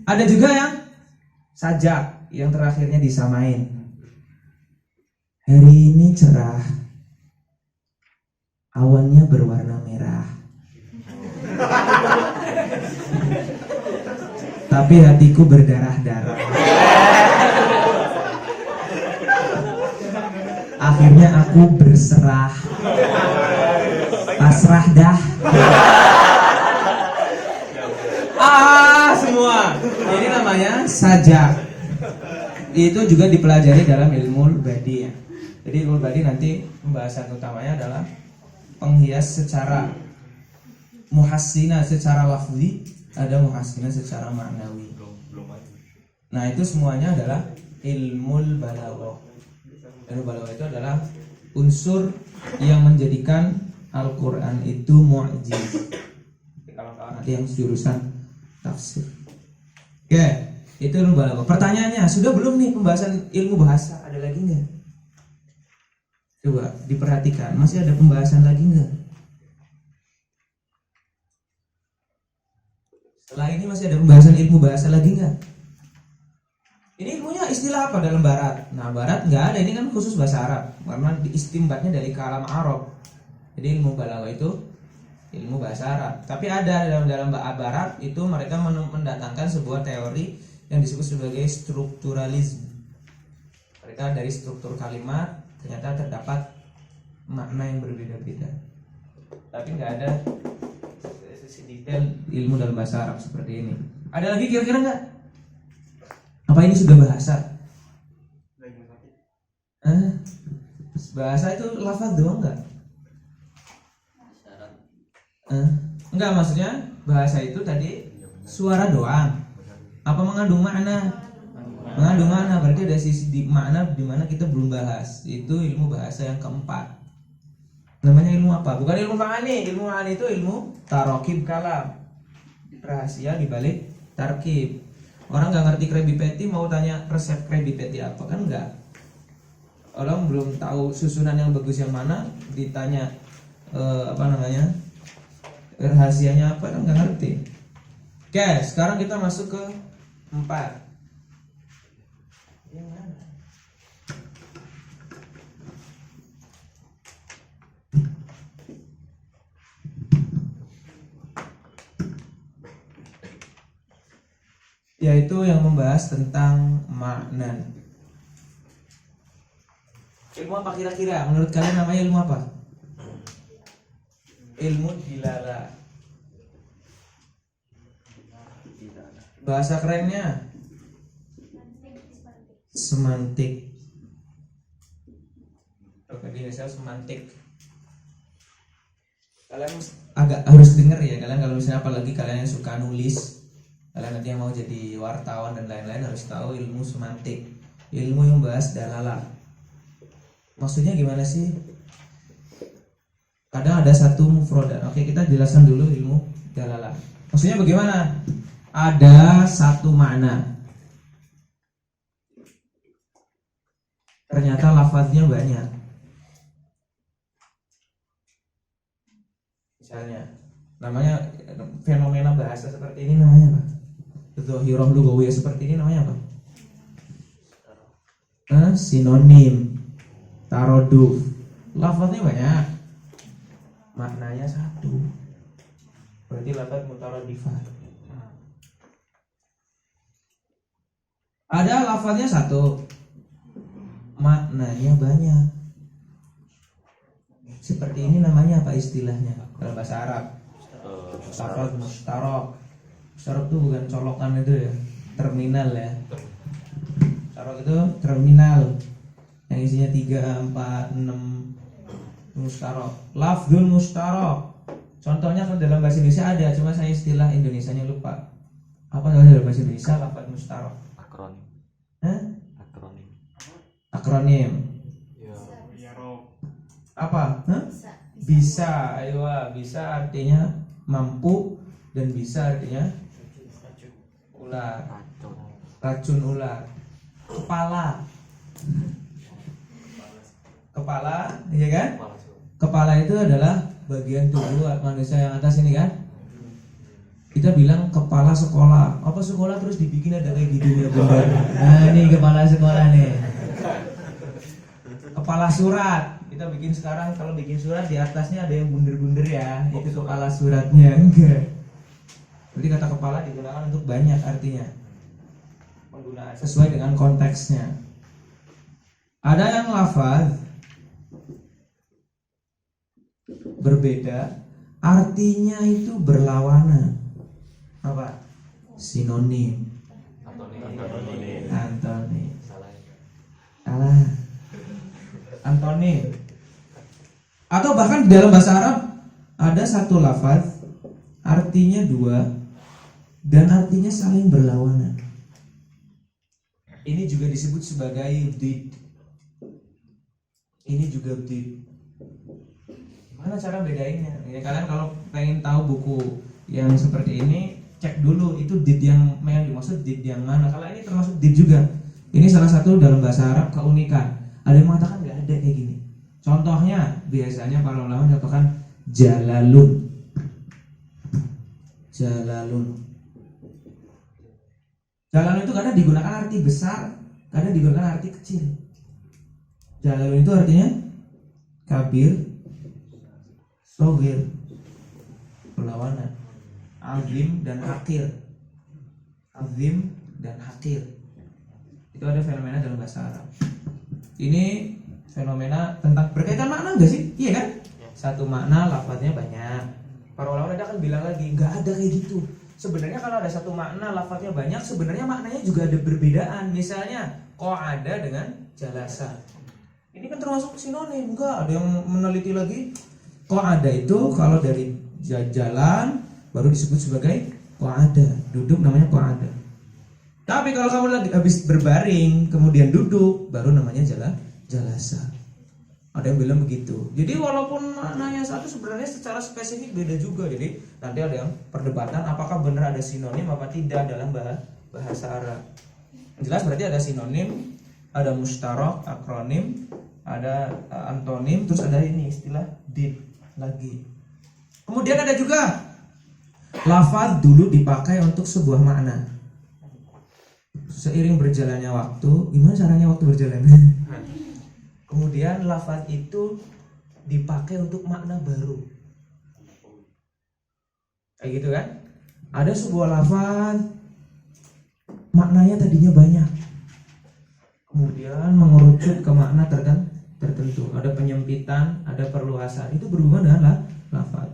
Ada juga yang sajak, yang terakhirnya disamain. Hari ini cerah, awannya berwarna merah. Tapi hatiku berdarah-darah. Akhirnya aku berserah, pasrah dah. Semua ini namanya sajak. Itu juga dipelajari dalam ilmu badi ya. Jadi ilmu badi nanti pembahasan utamanya adalah penghias secara muhassina secara lafzi, ada muhassina secara maknawi. Nah, itu semuanya adalah ilmu balaghah. Ilmu balaghah itu adalah unsur yang menjadikan Al-Qur'an itu mu'jiz. Kalau nanti yang jurusan tafsir. Oke, itu ilmu balaghah. Pertanyaannya, sudah belum nih pembahasan ilmu bahasa? Ada lagi nggak? Coba diperhatikan, masih ada pembahasan lagi nggak? Setelah ini masih ada pembahasan ilmu bahasa lagi nggak? Ini ilmunya istilah apa dalam barat? Nah, barat nggak ada, ini kan khusus bahasa Arab karena istimbatnya dari kalam Arab. Jadi ilmu balaghah itu ilmu bahasa Arab. Tapi ada dalam barat itu mereka mendatangkan sebuah teori yang disebut sebagai strukturalisme. Mereka dari struktur kalimat ternyata terdapat makna yang berbeda-beda. Tapi nggak ada sisi detail ilmu dalam bahasa Arab seperti ini. Ada lagi kira-kira nggak? Apa ini sudah bahasa? Bahasa itu lafaz doang nggak? Enggak, maksudnya bahasa itu tadi suara doang. Apa mengandung makna? Mengandung makna, berarti ada sisi di makna di mana kita belum bahas. Itu ilmu bahasa yang keempat. Namanya ilmu apa? Bukan ilmu ma'ani. Ilmu ma'ani itu ilmu tarokib kalam. Rahasia di balik tarkib. Orang nggak ngerti Krabby Patty mau tanya resep Krabby Patty apa, kan enggak. Orang belum tahu susunan yang bagus yang mana, ditanya rahasianya apa, kan nggak ngerti. Oke, sekarang kita masuk ke 4. Yang mana? Yaitu yang membahas tentang makna. Ilmu apa kira-kira? Menurut kalian namanya ilmu apa? Ilmu dilalah. Bahasa kerennya semantik. Oke, di Indonesia semantik. Kalian agak harus dengar ya, kalian kalau misalnya apalagi kalian yang suka nulis, kalian nanti yang mau jadi wartawan dan lain-lain harus tahu ilmu semantik. Ilmu yang bahas dalalah. Maksudnya gimana sih? Kadang ada satu mufrodat. Oke, kita jelaskan dulu ilmu dalalah. Maksudnya bagaimana? Ada satu makna. Ternyata lafaznya banyak. Misalnya, namanya fenomena bahasa seperti ini namanya apa? Dzahirah lugawiyah seperti ini namanya apa? Sinonim, taroduf. Lafaznya banyak, maknanya satu. Berarti lafaz mutaradifah. Ada lafaznya satu, maknanya banyak. Seperti ini namanya apa istilahnya dalam bahasa Arab? Lafaz mustarok. Mustarok itu bukan colokan itu ya, terminal ya. Mustarok itu terminal yang isinya 3, 4, 6 mustarok. Lafzul mustarok. Contohnya kalau dalam bahasa Indonesia ada, cuma saya istilah Indonesianya lupa. Apa namanya dalam bahasa Indonesia lafaz mustarok? Akronim. Akronim. Akronim. Ya Rob. Apa? Bisa. Ayo, bisa artinya mampu dan bisa artinya ular. Racun ular. Kepala, iya kan? Kepala itu adalah bagian tubuh manusia yang atas ini kan? Kita bilang kepala sekolah. Apa sekolah terus dibikin ada kayak gitu ya benar. Nah, ini kepala sekolah nih. Kepala surat. Kita bikin sekarang kalau bikin surat di atasnya ada yang bunder-bunder ya. Itu kepala suratnya. Enggak. Jadi kata kepala digunakan untuk banyak artinya. Penggunaan sesuai dengan konteksnya. Ada yang lafaz berbeda, artinya itu berlawanan. Apa? Sinonim. Antonim. Salah. Antonim. Atau bahkan di dalam bahasa Arab ada satu lafaz artinya 2 dan artinya saling berlawanan. Ini juga disebut sebagai did. Ini juga did. Gimana cara bedainnya? Ya, kalian kalau pengen tahu buku yang seperti ini, cek dulu itu did yang dimaksud did yang mana. Kalau ini termasuk did juga. Ini salah satu dalam bahasa Arab keunikan. Ada yang mengatakan nggak ada kayak gini. Contohnya biasanya para ulama contohkan jalalun. Jalalun. Jalalun itu kadang digunakan arti besar, kadang digunakan arti kecil. Jalalun itu artinya kabir, sogir, perlawanan. Azim dan hakir. Azim dan hakir. Itu ada fenomena dalam bahasa Arab. Ini fenomena tentang berkaitan makna enggak sih? Iya kan? Satu makna lafadznya banyak. Para ulama nanti akan bilang lagi, enggak ada kayak gitu. Sebenarnya kalau ada satu makna lafadznya banyak, sebenarnya maknanya juga ada perbedaan. Misalnya qa'ada dengan jalasa. Ini kan termasuk sinonim, enggak? Ada yang meneliti lagi. Qa'ada itu kalau dari jalan baru disebut sebagai qa'ada. Duduk namanya qa'ada. Tapi kalau kamu lagi habis berbaring kemudian duduk baru namanya jalasa. Ada yang bilang begitu. Jadi walaupun maknanya satu sebenarnya secara spesifik beda juga. Jadi nanti ada yang perdebatan apakah benar ada sinonim apa tidak dalam bahasa Arab. Jelas berarti ada sinonim, ada mustarok, akronim, ada antonim, terus ada ini istilah did lagi. Kemudian ada juga lafaz dulu dipakai untuk sebuah makna. Seiring berjalannya waktu, gimana caranya waktu berjalan? Kemudian lafaz itu dipakai untuk makna baru. Kayak gitu kan? Ada sebuah lafaz maknanya tadinya banyak. Kemudian mengerucut ke makna tertentu. Ada penyempitan, ada perluasan. Itu berhubungan dengan lafaz.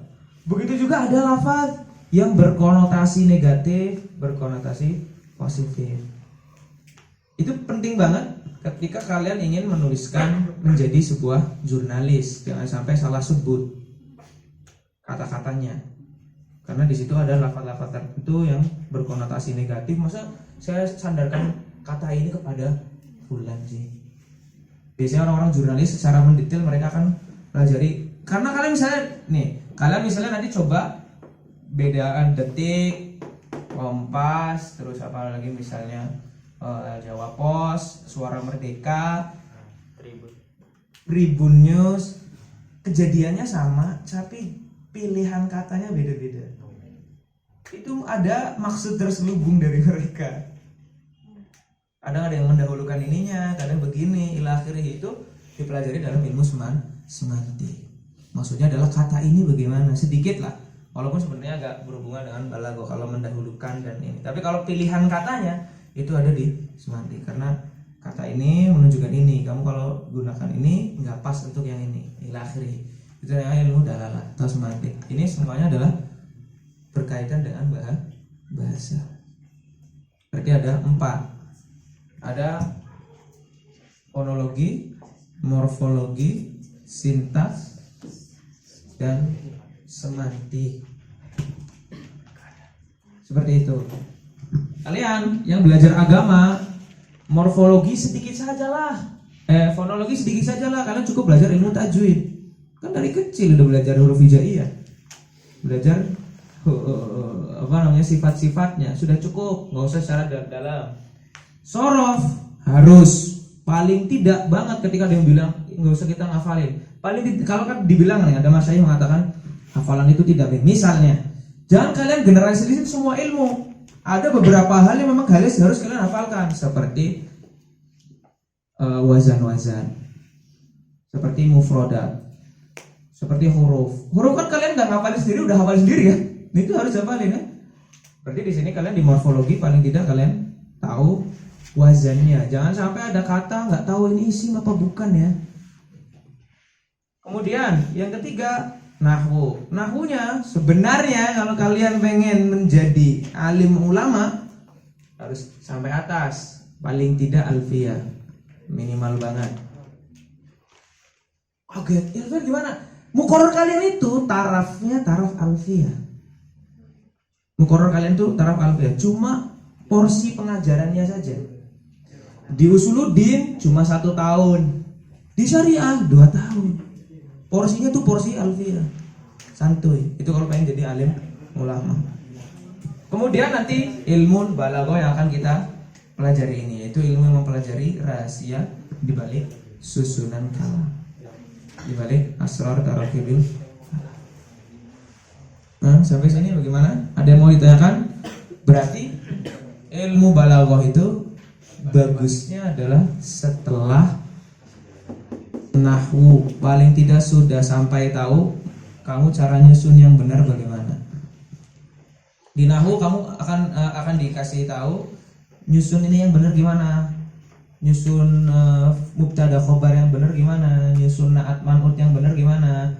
Begitu juga ada lafaz yang berkonotasi negatif, berkonotasi positif. Itu penting banget ketika kalian ingin menuliskan menjadi sebuah jurnalis. Jangan sampai salah sebut kata-katanya. Karena di situ ada lafaz-lafaz tertentu yang berkonotasi negatif. Masa saya sandarkan kata ini kepada fulan sih? Biasanya orang-orang jurnalis secara mendetail mereka akan pelajari. Karena kalian misalnya nanti coba bedakan Detik, Kompas, terus apa lagi misalnya Jawa Pos, Suara Merdeka, Tribun News. Kejadiannya sama, tapi pilihan katanya beda-beda. Itu ada maksud terselubung dari mereka. Kadang ada yang mendahulukan ininya, kadang begini, ila akhirih itu dipelajari dalam ilmu semantik. Maksudnya adalah kata ini bagaimana, sedikit lah. Walaupun sebenarnya agak berhubungan dengan balaghah kalau mendahulukan dan ini. Tapi kalau pilihan katanya itu ada di semantik, karena kata ini menunjukkan ini, kamu kalau gunakan ini nggak pas untuk yang ini, ila akhirih. Itu yang ilmu dalalah atau semantik. Ini semuanya adalah berkaitan dengan bahasa. Berarti ada 4. Ada fonologi, morfologi, sintaks, dan semantik. Seperti itu. Kalian yang belajar agama, morfologi sedikit sajalah, fonologi sedikit sajalah. Kalian cukup belajar ilmu tajwid. Kan dari kecil udah belajar huruf hijaiyah, belajar sifat-sifatnya sudah cukup, nggak usah secara dalam. Sorof harus paling tidak banget ketika dia bilang nggak usah kita ngafalin. Kalau kan dibilang nih ada masyayikh mengatakan hafalan itu tidak baik. Misalnya, jangan kalian generalisir semua ilmu. Ada beberapa hal yang memang harus kalian hafalkan, seperti wazan-wazan, seperti mufrodat, seperti huruf. Huruf kan kalian nggak hafalin sendiri, udah hafal sendiri ya. Itu harus hafalin ya. Berarti di sini kalian di morfologi paling tidak kalian tahu wazannya. Jangan sampai ada kata nggak tahu ini isim apa bukan ya. Kemudian yang ketiga, nahwu. Nahwunya sebenarnya kalau kalian pengen menjadi alim ulama harus sampai atas, paling tidak alfiyah, minimal banget. Kaget, alfiyah gimana? Muqarrar kalian itu tarafnya taraf alfiyah. Muqarrar kalian itu taraf alfiyah, cuma porsi pengajarannya saja. Di Usuluddin cuma 1 tahun, di Syariah 2 tahun. Porsinya tuh porsi alfiyah, santuy. Itu kalau pengen jadi alim ulama. Kemudian nanti ilmu balaghah yang akan kita pelajari ini, yaitu ilmu yang mempelajari rahasia di balik susunan kalam, di balik asrar tarakibil. Nah, sampai sini bagaimana? Ada yang mau ditanyakan? Berarti ilmu balaghah itu bagusnya adalah setelah nahwu, paling tidak sudah sampai tahu kamu cara nyusun yang benar bagaimana. Di nahwu kamu akan dikasih tahu nyusun ini yang benar gimana. nyusun mubtada khobar yang benar gimana, nyusun naat man'ut yang benar gimana,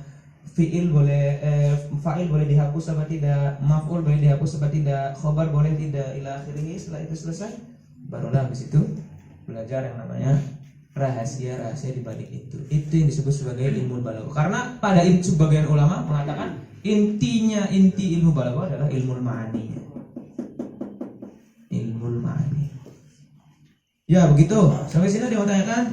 fa'il boleh dihapus apa tidak, maf'ul boleh dihapus apa tidak, khobar boleh tidak, ila akhirih. Setelah itu selesai, barulah habis itu belajar yang namanya rahasia di balik itu. Itu yang disebut sebagai ilmu balaghah. Karena pada sebagian ulama mengatakan inti ilmu balaghah adalah ilmu ma'ani. Ilmu ma'ani. Ya begitu. Sampai sini ada yang mau tanyakan?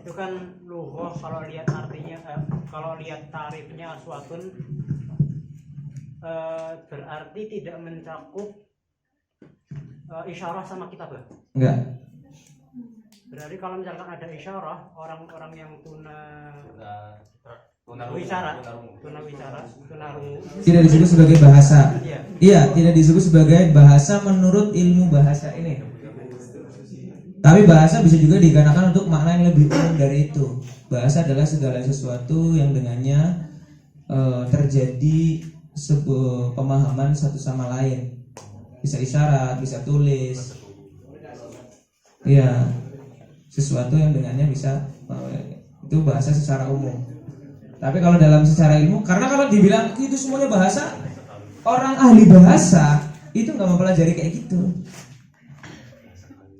Itu kan lughah, kalau lihat artinya, kalau lihat tarifnya aswatun, berarti tidak mencakup isyarah sama kitabah. Enggak. Berarti kalau misalkan ada isyarah, orang-orang yang tunawicara, tidak disebut sebagai bahasa. Iya. Iya, tidak disebut sebagai bahasa menurut ilmu bahasa ini. Tapi bahasa bisa juga digunakan untuk makna yang lebih umum dari itu. Bahasa adalah segala sesuatu yang dengannya terjadi sebuah pemahaman satu sama lain. Bisa isyarat, bisa tulis. Iya. Sesuatu yang dengannya bisa itu bahasa secara umum. Tapi kalau dalam secara ilmu, karena kalau dibilang itu semuanya bahasa, orang ahli bahasa itu nggak mempelajari kayak gitu.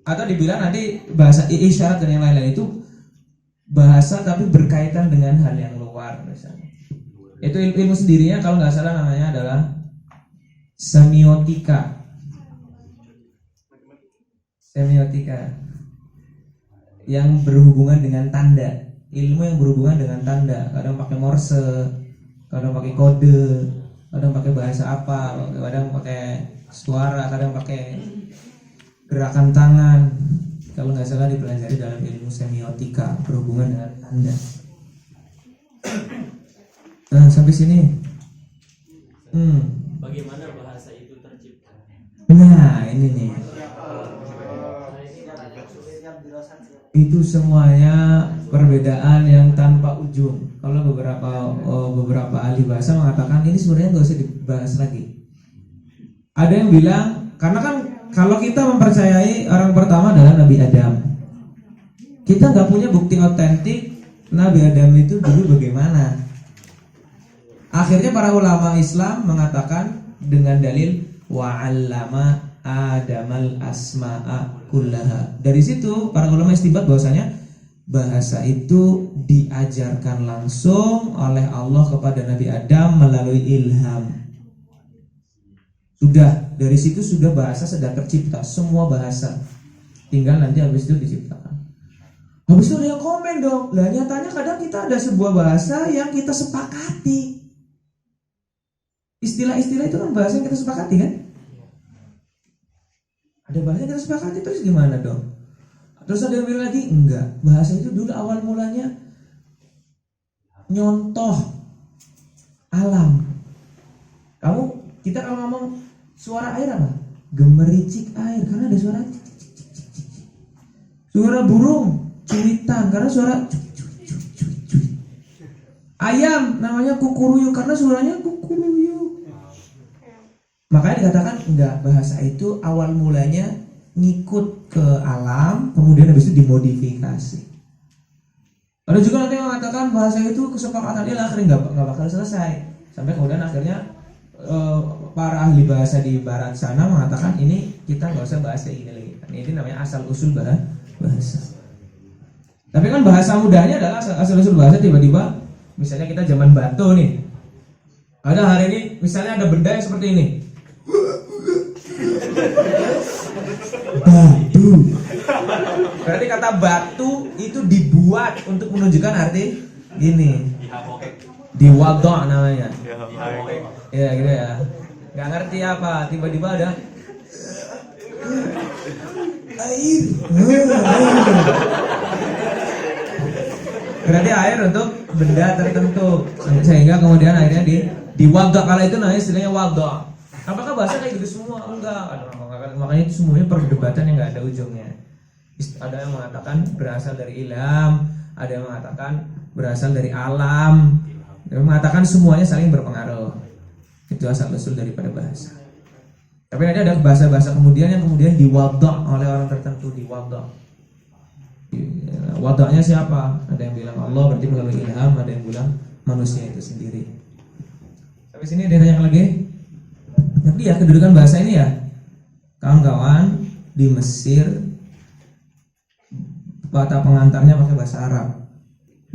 Atau dibilang nanti bahasa isyarat dan yang lain-lain itu bahasa tapi berkaitan dengan hal yang luar misalnya. Itu ilmu sendirinya kalau nggak salah namanya adalah semiotika. Semiotika yang berhubungan dengan tanda, ilmu yang berhubungan dengan tanda. Kadang pakai morse, kadang pakai kode, kadang pakai bahasa apa, kadang pakai suara, kadang pakai gerakan tangan. Kalau nggak salah dipelajari dalam ilmu semiotika, berhubungan dengan tanda. Nah, sampai sini. Bagaimana bahasa itu tercipta? Nah, ini nih. Itu semuanya perbedaan yang tanpa ujung. Kalau beberapa ahli bahasa mengatakan ini sebenarnya nggak usah dibahas lagi. Ada yang bilang, karena kan kalau kita mempercayai orang pertama adalah Nabi Adam, kita nggak punya bukti otentik Nabi Adam itu dulu bagaimana. Akhirnya para ulama Islam mengatakan dengan dalil wa'allama Adamal asma'a kullaha. Dari situ para ulama istinbat bahwasanya bahasa itu diajarkan langsung oleh Allah kepada Nabi Adam melalui ilham. Sudah, dari situ sudah bahasa sedang tercipta, semua bahasa. Tinggal nanti habis itu diciptakan. Habis itu ada yang komen dong. Lah nyatanya kadang kita ada sebuah bahasa yang kita sepakati. Istilah-istilah itu kan bahasa yang kita sepakati kan? Ada bahasa yang kita sepakati, terus gimana dong? Terus ada yang bilang lagi, enggak, bahasa itu dulu awal mulanya nyontoh alam. Kita kalau ngomong suara air apa? Gemericik air, karena ada suara cik, cik, cik, cik, cik. Suara burung, cuitan, karena suara cuk, cuk, cuk, cuk, cuk. Ayam namanya kukuruyu, karena suaranya kukuruyu. Makanya dikatakan enggak, bahasa itu awal mulanya ngikut ke alam, kemudian habis itu dimodifikasi. Ada juga nanti yang mengatakan bahasa itu kesepakatan dia akhirnya nggak bakal selesai. Sampai kemudian akhirnya para ahli bahasa di barat sana mengatakan ini kita nggak usah bahas kayak gini lagi. Ini namanya asal usul bahasa. Tapi kan bahasa mudahnya adalah asal usul bahasa. Tiba-tiba misalnya kita zaman batu nih, ada hari ini misalnya ada benda yang seperti ini. Batu. Berarti kata batu itu dibuat untuk menunjukkan arti gini. Diwadok namanya. Ya gitu ya. Gak ngerti apa, tiba-tiba ada air. Berarti air untuk benda tertentu, sehingga kemudian akhirnya diwadok. Kalau itu namanya istilahnya wadok. Apakah bahasa kayak gitu semua? Enggak. Makanya itu semuanya perdebatan yang nggak ada ujungnya. Ada yang mengatakan berasal dari ilham, ada yang mengatakan berasal dari alam, ada yang mengatakan semuanya saling berpengaruh. Itu asal usul daripada bahasa. Tapi nanti ada bahasa-bahasa kemudian yang kemudian diwadok oleh orang tertentu, diwadok. Wadoknya siapa? Ada yang bilang Allah berarti melalui ilham, ada yang bilang manusia itu sendiri. Sampai sini ada yang tanya lagi? Tapi ya kedudukan bahasa ini ya, kawan-kawan di Mesir kata pengantarnya pakai bahasa Arab.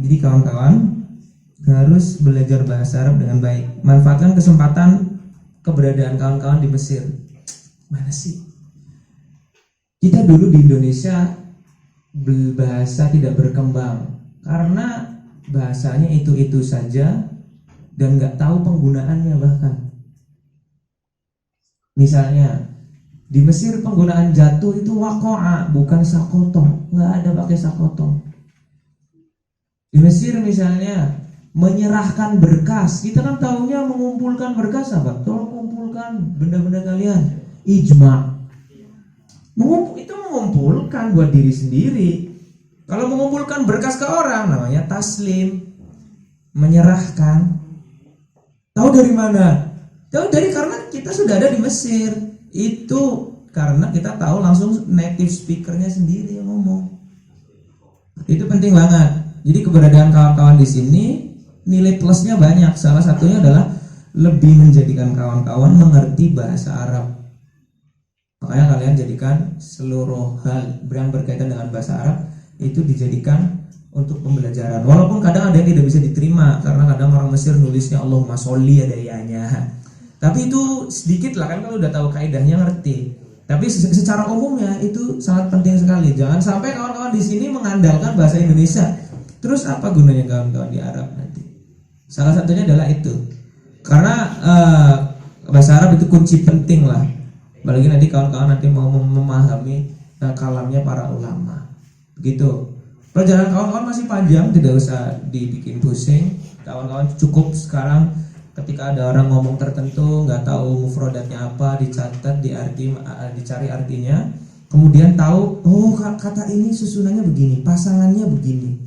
Jadi kawan-kawan harus belajar bahasa Arab dengan baik. Manfaatkan kesempatan keberadaan kawan-kawan di Mesir. Mana sih? Kita dulu di Indonesia bahasa tidak berkembang karena bahasanya itu-itu saja dan nggak tahu penggunaannya bahkan. Misalnya di Mesir penggunaan jatuh itu wako'a bukan sakoto, nggak ada pakai sakoto. Di Mesir misalnya menyerahkan berkas, kita kan tahunya mengumpulkan berkas apa? Tolong kumpulkan benda-benda kalian. Ijma. Itu mengumpulkan buat diri sendiri. Kalau mengumpulkan berkas ke orang namanya taslim, menyerahkan. Tahu dari mana? Tahu dari karena kita sudah ada di Mesir. Itu karena kita tahu langsung native speakernya sendiri yang ngomong. Itu penting banget. Jadi keberadaan kawan-kawan di sini nilai plusnya banyak. Salah satunya adalah lebih menjadikan kawan-kawan mengerti bahasa Arab. Makanya kalian jadikan seluruh hal yang berkaitan dengan bahasa Arab itu dijadikan untuk pembelajaran. Walaupun kadang ada yang tidak bisa diterima karena kadang orang Mesir nulisnya Allahumma sholli ada ya-nya. Tapi itu sedikit lah kan kalau udah tahu kaidahnya ngerti. Tapi secara umumnya itu sangat penting sekali. Jangan sampai kawan-kawan di sini mengandalkan bahasa Indonesia. Terus apa gunanya kawan-kawan di Arab nanti? Salah satunya adalah itu. Karena bahasa Arab itu kunci penting lah. Apalagi nanti kawan-kawan nanti mau memahami kalamnya para ulama. Begitu. Perjalanan kawan-kawan masih panjang, tidak usah dibikin pusing. Kawan-kawan cukup sekarang ketika ada orang ngomong tertentu nggak tahu mufradatnya apa, dicatat, dicari artinya, kemudian tahu oh kata ini susunannya begini, pasangannya begini.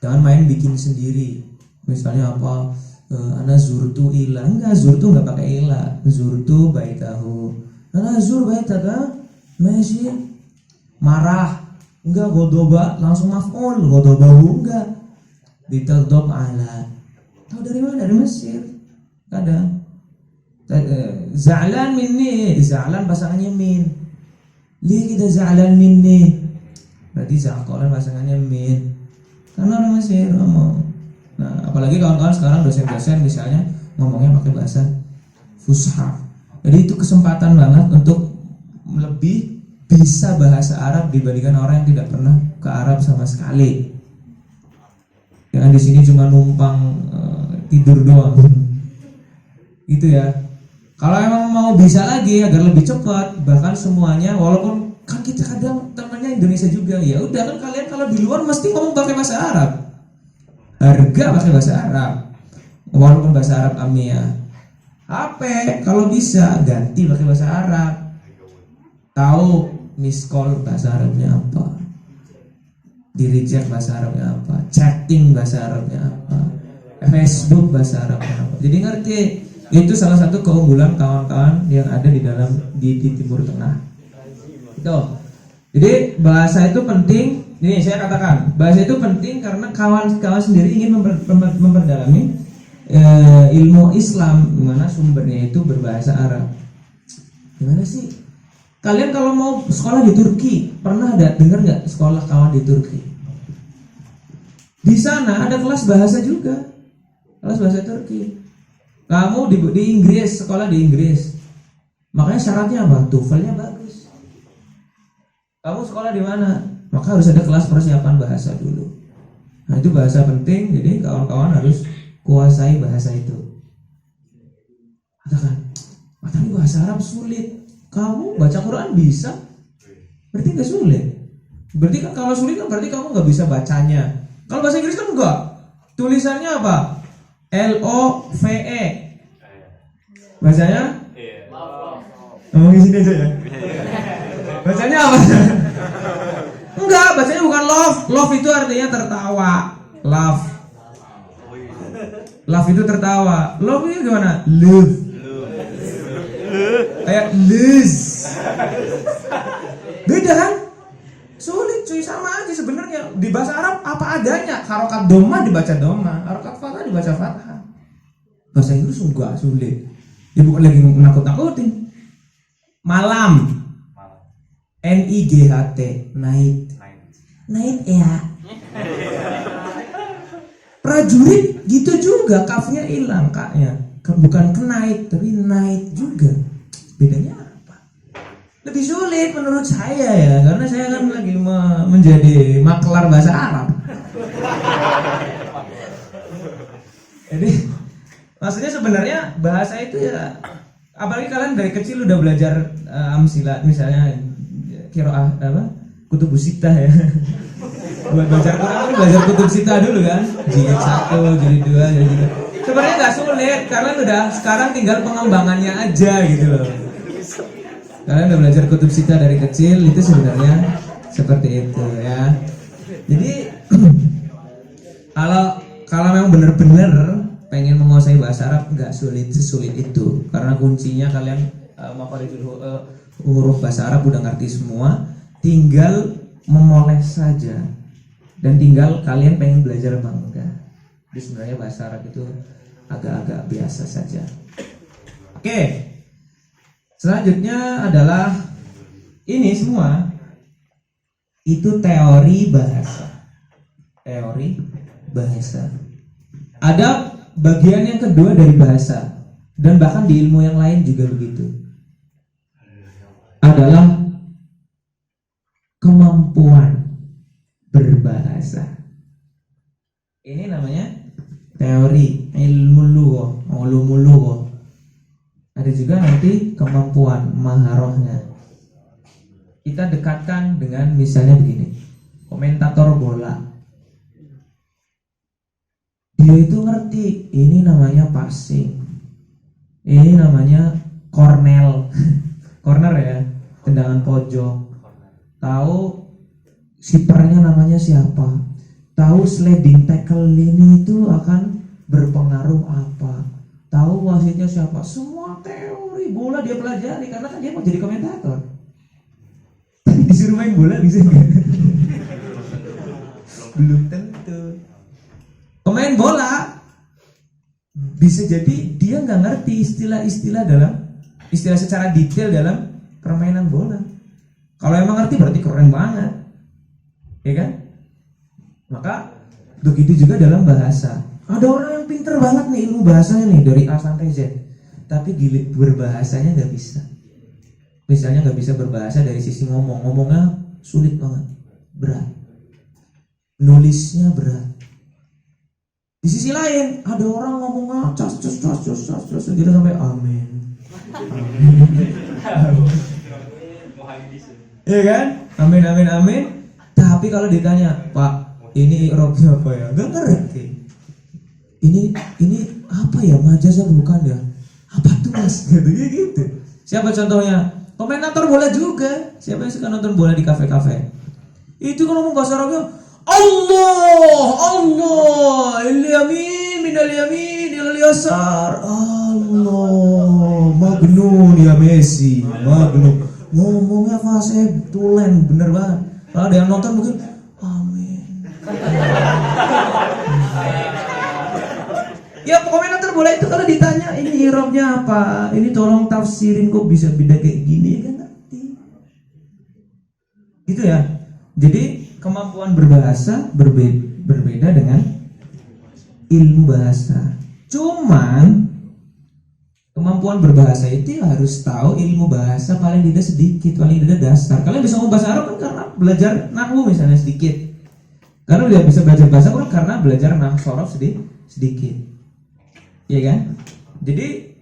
Jangan main bikin sendiri. Misalnya apa? Ana zurtu ila, enggak, zurtu enggak pakai ila, zurtu baitahu. Ana zur baitaka, masih marah, enggak, godoba langsung maf'ul, godobahu enggak, ditagdob ala. Tahu dari mana? Dari Mesir. Kadang za'lan minni, za'lan pasangannya min. Li kita za'lan minni, berarti za'qalan pasangannya min. Karena orang Mesir ngomong. Nah, apalagi kawan-kawan sekarang dosen-dosen misalnya ngomongnya pakai bahasa fusha. Jadi itu kesempatan banget untuk lebih bisa bahasa Arab dibandingkan orang yang tidak pernah ke Arab sama sekali. Jangan di sini cuma numpang tidur doang. Gitu ya. Kalau emang mau bisa lagi agar lebih cepat, bahkan semuanya walaupun kan kita kadang temannya Indonesia juga, ya udah kan kalian kalau di luar mesti ngomong pakai bahasa Arab. Harga pakai bahasa Arab, walaupun bahasa Arab amiyah. HP kalau bisa ganti pakai bahasa Arab. Tahu miss call bahasa Arabnya apa, di reject bahasa Arabnya apa, chatting bahasa Arabnya apa, Facebook bahasa Arabnya apa. Jadi ngerti. Itu salah satu keunggulan kawan-kawan yang ada di dalam di Timur Tengah. Itu. Jadi bahasa itu penting. Ini saya katakan, bahasa itu penting karena kawan-kawan sendiri ingin memperdalami ilmu Islam, di mana sumbernya itu berbahasa Arab. Gimana sih? Kalian kalau mau sekolah di Turki, pernah ada dengar nggak sekolah kawan di Turki? Di sana ada kelas bahasa juga, kelas bahasa Turki. Kamu di Inggris, sekolah di Inggris, makanya syaratnya apa? TOEFL-nya bagus. Kamu sekolah di mana? Maka harus ada kelas persiapan bahasa dulu. Nah itu bahasa penting, jadi kawan-kawan harus kuasai bahasa itu. Katakan, tapi bahasa Arab sulit. Kamu baca Quran bisa? Berarti nggak sulit. Berarti kan kalau sulit kan berarti kamu nggak bisa bacanya. Kalau bahasa Inggris kan enggak. Tulisannya apa? LOVE. Bacanya? Ngomong di sini aja ya. Bacanya apa? Enggak, bacanya bukan love. Love itu artinya tertawa. Love. Love itu tertawa. Love itu gimana? Love. Kayak les. Beda kan? Sulit cuy, sama aja sebenarnya. Di bahasa Arab apa adanya. Harokat doma dibaca doma, harokat fathah dibaca fathah. Bahasa Inggris enggak sulit. Ya bukan lagi nakut-nakutin. Malam. NIGHT, night. Night ya. Prajurit gitu juga, kafnya hilang kaknya. Bukan kenait tapi night juga. Bedanya apa? Lebih sulit menurut saya ya, karena saya kan lagi menjadi maklar bahasa Arab. Jadi maksudnya sebenarnya bahasa itu ya, apalagi kalian dari kecil udah belajar amsilat misalnya, qiraah apa? Kutubus sittah ya. Buat belajar Quran kan belajar kutub sittah dulu kan. Jilid 1, jilid 2, jilid 3. Sebenarnya nggak sulit, karena udah sekarang tinggal pengembangannya aja gitu loh. Kalian udah belajar kutub sittah dari kecil, itu sebenarnya seperti itu ya. Jadi kalau memang benar-benar pengen menguasai bahasa Arab nggak sesulit itu, karena kuncinya kalian makharijul huruf bahasa Arab udah ngerti semua, tinggal memoles saja dan tinggal kalian pengen belajar apa enggak. Jadi sebenarnya bahasa Arab itu agak-agak biasa saja. Oke, selanjutnya adalah ini semua itu teori bahasa. Teori bahasa. Ada bagian yang kedua dari bahasa, dan bahkan di ilmu yang lain juga begitu. Adalah kemampuan berbahasa. Ini namanya teori ilmu lughah, ulumul lughah. Ada juga nanti kemampuan maharahnya. Kita dekatkan dengan misalnya begini, komentator bola. Dia itu ngerti ini namanya passing, ini namanya corner ya, tendangan pojok. Tahu kipernya namanya siapa, tahu sliding tackle ini itu akan berpengaruh apa, tahu wasitnya siapa. Semua teori bola dia pelajari, karena kan dia mau jadi komentator. Tapi disuruh main bola bisa nggak? Belum tentu. Pemain bola bisa jadi dia nggak ngerti istilah-istilah istilah secara detail dalam permainan bola. Kalau emang ngerti berarti keren banget, ya kan? Maka begitu juga dalam bahasa. Ada orang yang pinter banget nih ilmu bahasanya nih dari A sampai Z, tapi gila berbahasanya nggak bisa. Misalnya nggak bisa berbahasa dari sisi ngomongnya sulit banget, berat. Nulisnya berat. Di sisi lain ada orang ngomongnya cas gitu sampai amin. Iya kan? Amin. Tapi kalau ditanya, Pak, ini i'rabnya apa ya? Gak ngerti. Ini apa ya? Majazah bukan ya? Apa tuh Mas? Gitu. Siapa contohnya? Komentator bola juga. Siapa yang suka nonton bola di kafe-kafe? Itu kalau ngomong bahasa Arabnya Allah, il-yamin minal yamin ilal yasar. Allah, magnun ya Messi, magnun. Ngomongnya fase tulen, bener banget. Kalau ada yang nonton mungkin amin. Ya komentator bola itu kalau ditanya ini i'rabnya apa, ini tolong tafsirin kok bisa beda kayak gini, ya kan nanti. Gitu ya. Jadi kemampuan berbahasa berbeda dengan ilmu bahasa. Cuman kemampuan berbahasa itu harus tahu ilmu bahasa paling tidak sedikit, paling tidak dasar. Kalian bisa ngomong bahasa Arab kan karena belajar nahwu misalnya sedikit. Karena udah bisa belajar bahasa kan karena belajar nahwu sorof sedikit. Iya kan? Jadi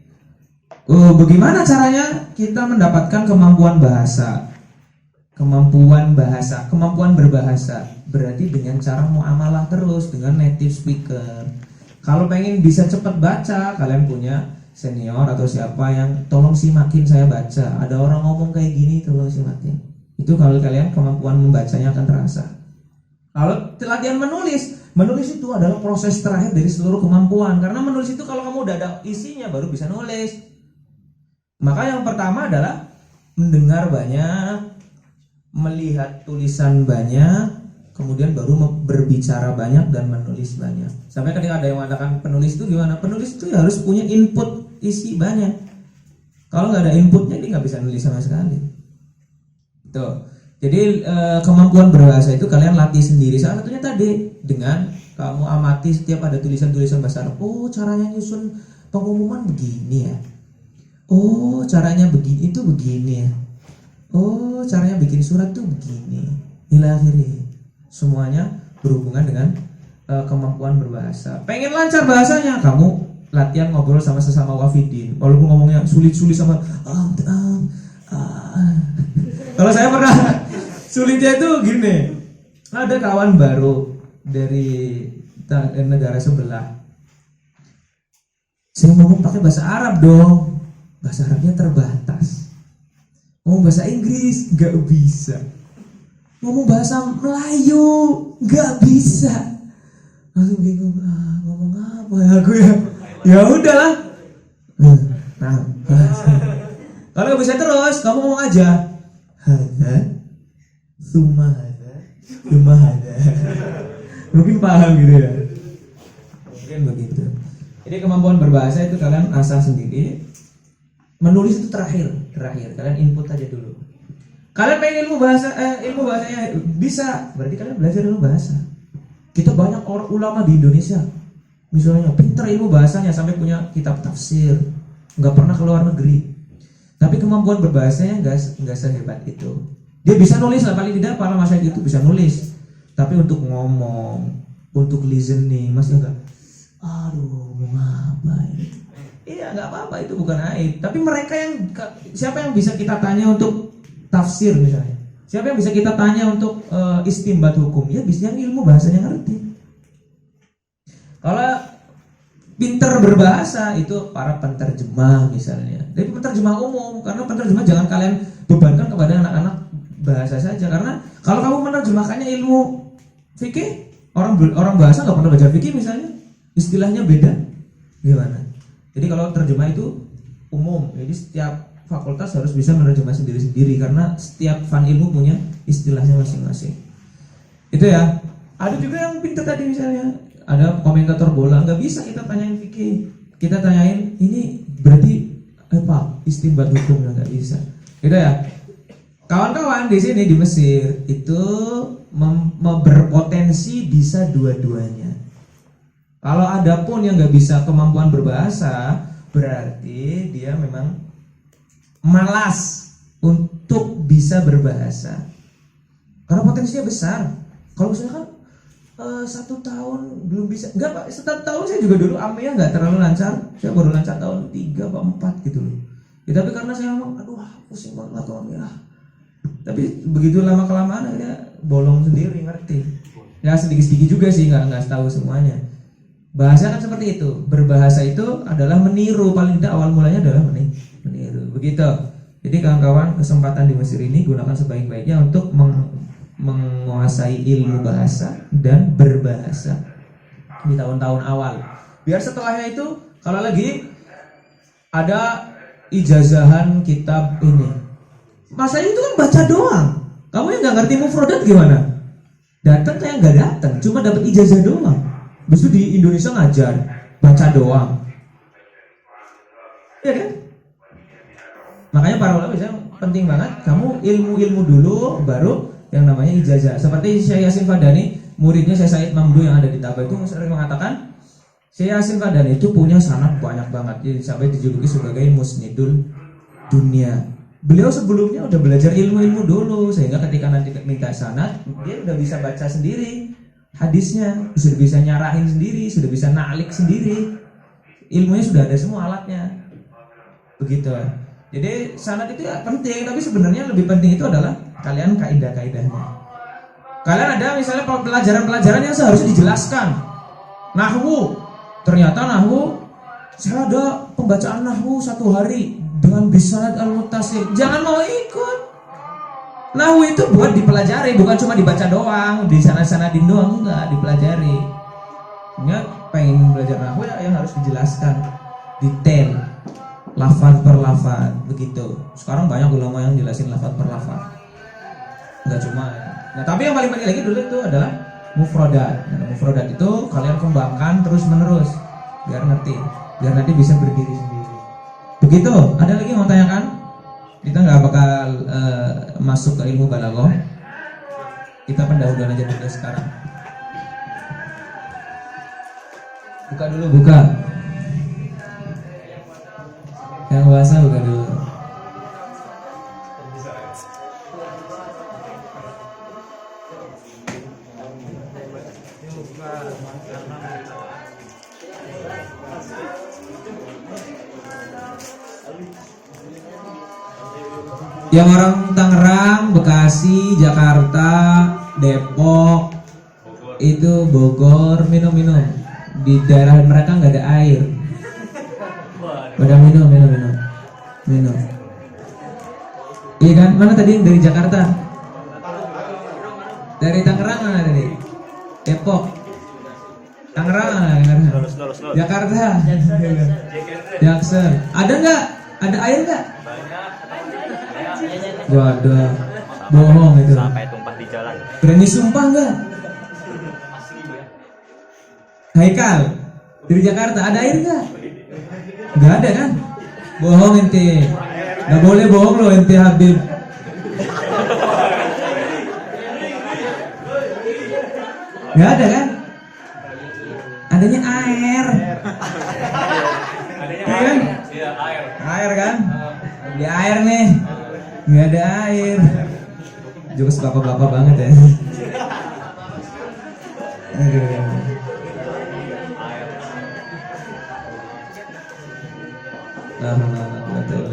bagaimana caranya kita mendapatkan kemampuan bahasa? Kemampuan berbahasa berarti dengan cara muamalah terus dengan native speaker. Kalau pengen bisa cepat baca, kalian punya senior atau siapa yang tolong simakin saya baca. Ada orang ngomong kayak gini, tolong simakin. Itu kalau kalian kemampuan membacanya akan terasa. Kalau latihan menulis itu adalah proses terakhir dari seluruh kemampuan. Karena menulis itu kalau kamu udah ada isinya baru bisa nulis. Maka yang pertama adalah mendengar banyak, melihat tulisan banyak, kemudian baru berbicara banyak dan menulis banyak. Sampai ketika ada yang mengatakan penulis itu gimana? Penulis itu ya harus punya input isi banyak. Kalau nggak ada inputnya dia nggak bisa nulis sama sekali. Tuh. Jadi kemampuan berbahasa itu kalian latih sendiri. Salah satunya tadi dengan kamu amati setiap ada tulisan-tulisan bahasa Arab. Oh, caranya nyusun pengumuman begini ya. Oh, caranya begini itu begini ya. Oh, caranya bikin surat tuh begini. Ila akhirnya semuanya berhubungan dengan kemampuan berbahasa. Pengen lancar bahasanya, kamu latihan ngobrol sama sesama wafidin. Walaupun ngomongnya sulit-sulit sama Kalau saya pernah sulitnya itu gini. Ada kawan baru dari negara sebelah. Saya ngomong pakai bahasa Arab dong. Bahasa Arabnya terbatas. Ngomong bahasa Inggris nggak bisa. Ngomong bahasa Melayu nggak bisa. Langsung bingung, ngomong apa ya aku ya? Ya udahlah. Nah, kalau nggak bisa terus, kamu ngomong aja. Hada, summa hada. Mungkin paham gitu ya. Mungkin begitu. Jadi kemampuan berbahasa itu kalian asah sendiri. Menulis itu terakhir. Kalian input aja dulu. Kalian pengen ilmu bahasanya bisa, berarti kalian belajar ilmu bahasa. Kita banyak orang ulama di Indonesia, misalnya pintar ilmu bahasanya sampai punya kitab tafsir, nggak pernah ke luar negeri. Tapi kemampuan berbahasanya nggak sehebat itu. Dia bisa nulis lah, paling tidak para masyarakat itu bisa nulis. Tapi untuk ngomong, untuk listening masih agak, aduh, mau apa ini? Iya, nggak apa-apa, itu bukan aib. Tapi mereka siapa yang bisa kita tanya untuk tafsir misalnya? Siapa yang bisa kita tanya untuk istimbat hukum? Ya, bisa yang ilmu bahasanya ngerti. Kalau pinter berbahasa itu para penterjemah misalnya. Tapi penterjemah umum, karena penterjemah jangan kalian bebankan kepada anak-anak bahasa saja. Karena kalau kamu menerjemahkannya ilmu fikih, orang bahasa nggak pernah baca fikih misalnya, istilahnya beda, gimana? Jadi kalau terjemah itu umum, jadi setiap fakultas harus bisa menerjemah sendiri-sendiri karena setiap fan ilmu punya istilahnya masing-masing. Itu ya. Ada juga yang pintar tadi misalnya, ada komentator bola, nggak bisa kita tanyain fikih, kita tanyain ini berarti apa istimbat hukumnya, nggak bisa. Gitu ya. Kawan-kawan di sini di Mesir itu berpotensi bisa dua-duanya. Kalau ada pun yang nggak bisa kemampuan berbahasa, berarti dia memang malas untuk bisa berbahasa. Karena potensinya besar. Kalau misalkan 1 tahun belum bisa, enggak Pak, 1 tahun saya juga dulu amnya nggak terlalu lancar. Saya baru lancar tahun 3 atau 4 gitu loh. Ya, tapi karena saya ngomong, aduh pusing banget tuh amnya. Tapi begitu lama kelamaan akhirnya bolong sendiri, ngerti. Ya sedikit-sedikit juga sih, nggak tahu semuanya. Bahasa kan seperti itu. Berbahasa itu adalah meniru, paling tidak awal mulanya adalah meniru. Begitu. Jadi kawan-kawan, kesempatan di Mesir ini gunakan sebaik-baiknya untuk menguasai ilmu bahasa dan berbahasa di tahun-tahun awal. Biar setelahnya itu kalau lagi ada ijazahan kitab ini, masa itu kan baca doang. Kamu yang nggak ngerti mufradat gimana? Datang kayak nggak datang, cuma dapat ijazah doang. Habis itu di Indonesia ngajar baca doang, ya kan? Makanya para ulama bilang penting banget kamu ilmu dulu, baru yang namanya ijazah. Seperti Syekh Yasin Fadani, muridnya Syekh Said Mamdu yang ada di Tabah itu sering mengatakan Syekh Yasin Fadani itu punya sanad banyak banget, jadi sampai dijuluki sebagai musnidul dunia. Beliau sebelumnya udah belajar ilmu-ilmu dulu, sehingga ketika nanti minta sanad dia udah bisa baca sendiri hadisnya, sudah bisa nyarahin sendiri, sudah bisa na'lik sendiri, ilmunya sudah ada semua alatnya. Begitu. Jadi sanad itu ya penting, tapi sebenarnya lebih penting itu adalah kalian kaidah-kaidahnya. Kalian ada misalnya pelajaran-pelajaran yang seharusnya dijelaskan. Nahwu, ternyata nahwu saya ada pembacaan nahwu 1 hari dengan bisanad al-muttasil. Jangan mau ikut. Nahwu itu buat dipelajari, bukan cuma dibaca doang, di sana-sanadin doang, enggak, dipelajari. Enggak, pengen belajar nahwu ya yang harus dijelaskan detail. lafaz per lafaz begitu. Sekarang banyak ulama yang jelasin lafaz per lafaz. Enggak cuma. Nah, tapi yang paling penting lagi dulu itu adalah mufradat. Nah, mufradat itu kalian kembangkan terus-menerus biar ngerti, biar nanti bisa berdiri sendiri. Begitu. Ada lagi yang mau tanyakan? Kita nggak bakal masuk ke ilmu balaghah. Kita pendahuluan aja dulu sekarang. Buka dulu, buka. Yang puasa buka dulu. Yang orang Tangerang, Bekasi, Jakarta, Depok, itu Bogor minum. Di daerah mereka nggak ada air. Pada minum. Iya kan? Mana tadi yang dari Jakarta? Dari Tangerang mana tadi? Depok. Tangerang. Jakarta. Jackson. Ada nggak? Ada air nggak? Waduh, bohong itu. Sampai tumpah di jalan. Berani sumpah nggak? Haikal dari Jakarta, ada air nggak? Nggak ada kan? Bohong ente. Nggak boleh bohong loh ente Habib. Nggak ada kan? Adanya air. Iya kan? Iya, air. Air kan? Beli air nih. Nggak ada air. Jokes bapak-bapak banget ya. Aduh. Betul.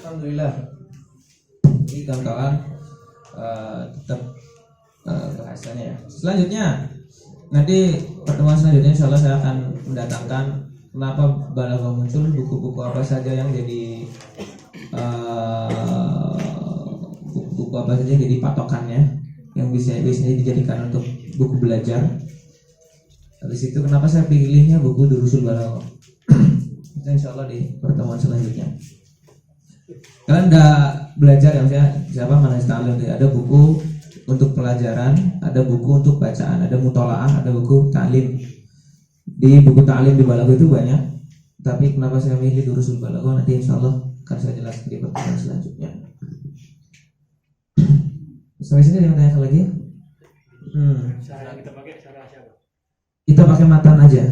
Alhamdulillah. Jadi kawan-kawan tetap bahasanya ya. Selanjutnya nanti pertemuan selanjutnya insya Allah saya akan mendatangkan kenapa balaghah muncul, buku-buku apa saja yang jadi buku-buku apa saja jadi patokannya yang biasanya dijadikan untuk buku belajar. Habis itu kenapa saya pilihnya buku Durusul Balaghah. Itu insya Allah di pertemuan selanjutnya. Kalian udah belajar ya, maksudnya siapa Manhaj Ta'lim, ada buku untuk pelajaran, ada buku untuk bacaan, ada mutolaah, ada buku ta'lim. Di buku ta'lim di Balaghah itu banyak, tapi kenapa saya milih Durusul Balaghah nanti insya Allah akan saya jelaskan di pertemuan selanjutnya. Sampai sini ada yang tanya lagi? Cara kita pakai cara siapa? Kita pakai matan aja.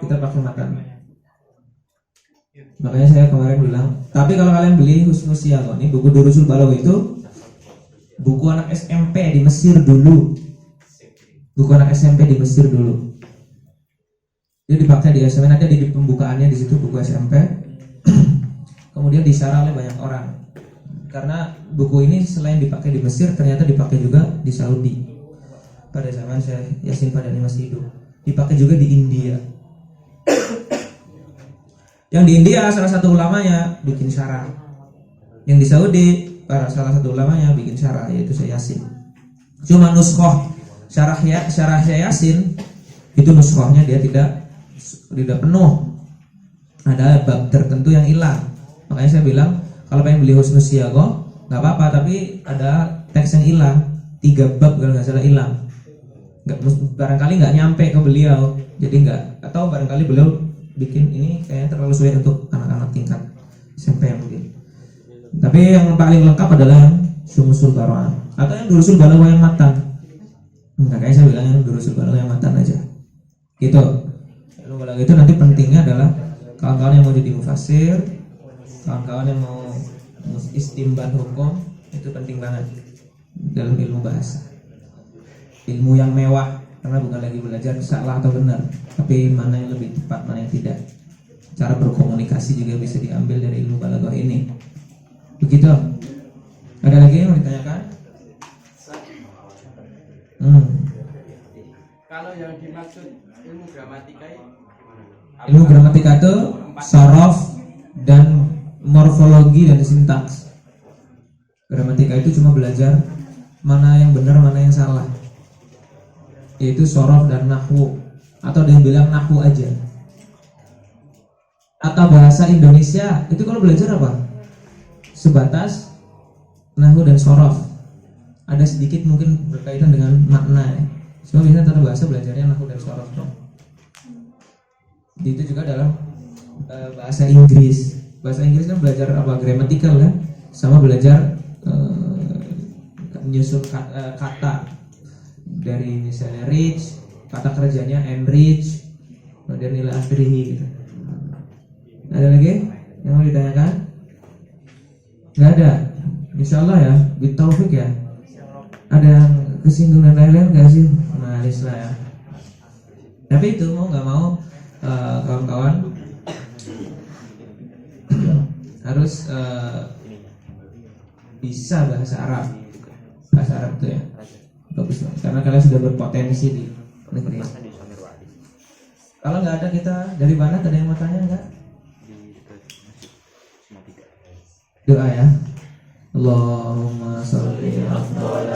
Kita pakai matan. Makanya saya kemarin bilang, tapi kalau kalian beli Husnul Siyaghah ini buku Durusul Balaghah itu buku anak SMP di Mesir dulu. Buku anak SMP di Mesir dulu. Dia dipakai di SMP, nanti di pembukaannya di situ buku SMP. Kemudian disyarah oleh banyak orang. Karena buku ini selain dipakai di Mesir, ternyata dipakai juga di Saudi. Pada zaman Syekh Yasin Padani masih hidup. Dipakai juga di India. Yang di India salah satu ulamanya bikin syarah. Yang di Saudi salah satu ulamanya bikin syarah, yaitu Syekh Yasin. Cuma nuskhoh syarah Syekh Yasin itu nuskhohnya dia tidak penuh. Ada bab tertentu yang hilang. Makanya saya bilang kalau pengen beli Husnul Siyaghah nggak apa-apa, tapi ada teks yang hilang, 3 bab kalau nggak salah hilang. Barangkali nggak nyampe ke beliau, jadi nggak, atau barangkali beliau bikin ini kayaknya terlalu sulit untuk anak-anak tingkat SMP mungkin. Tapi yang paling lengkap adalah yang Syumusul Baro'ah atau yang Durusul Balaghah yang matan. Enggak, kayak saya bilang yang Durusul Balaghah yang matan aja. Gitu. Ilmu balaghah itu nanti pentingnya adalah kawan-kawan yang mau jadi mufasir, kawan-kawan yang mau istimbat hukum, itu penting banget dalam ilmu bahasa. Ilmu yang mewah, karena bukan lagi belajar salah atau benar, tapi mana yang lebih tepat, mana yang tidak. Cara berkomunikasi juga bisa diambil dari ilmu balaghah ini. Begitu. Ada lagi yang mau ditanyakan? Kalau yang dimaksud ilmu gramatika itu gimana? Ilmu gramatika itu sorof dan morfologi dan sintaks. Gramatika itu cuma belajar mana yang benar, mana yang salah. Yaitu sorof dan nahwu, atau dia bilang nahwu aja. Tata bahasa Indonesia itu kalau belajar apa? Sebatas nahwu dan sorof. Ada sedikit mungkin berkaitan dengan makna ya. Cuma biasanya tata bahasa belajarnya nahwu dan sorof. Itu juga dalam bahasa Inggris. Bahasa Inggris kan belajar apa? Grammatical ya, sama belajar menyusun kata dari misalnya rich, kata kerjanya enrich, dan nilai akhirnya gitu. Ada lagi yang mau ditanyakan? Nggak ada. Insya Allah ya, bitaufik ya. Ada yang kesinggung dan lain-lain nggak sih? Malis lah ya. Tapi itu mau nggak mau kawan-kawan harus bisa bahasa Arab. Bahasa Arab itu ya bagus banget, karena kalian sudah berpotensi di negeri. Kalau nggak ada, kita dari mana? Ada yang mau tanya nggak? Doa ya. Allahumma sholli ala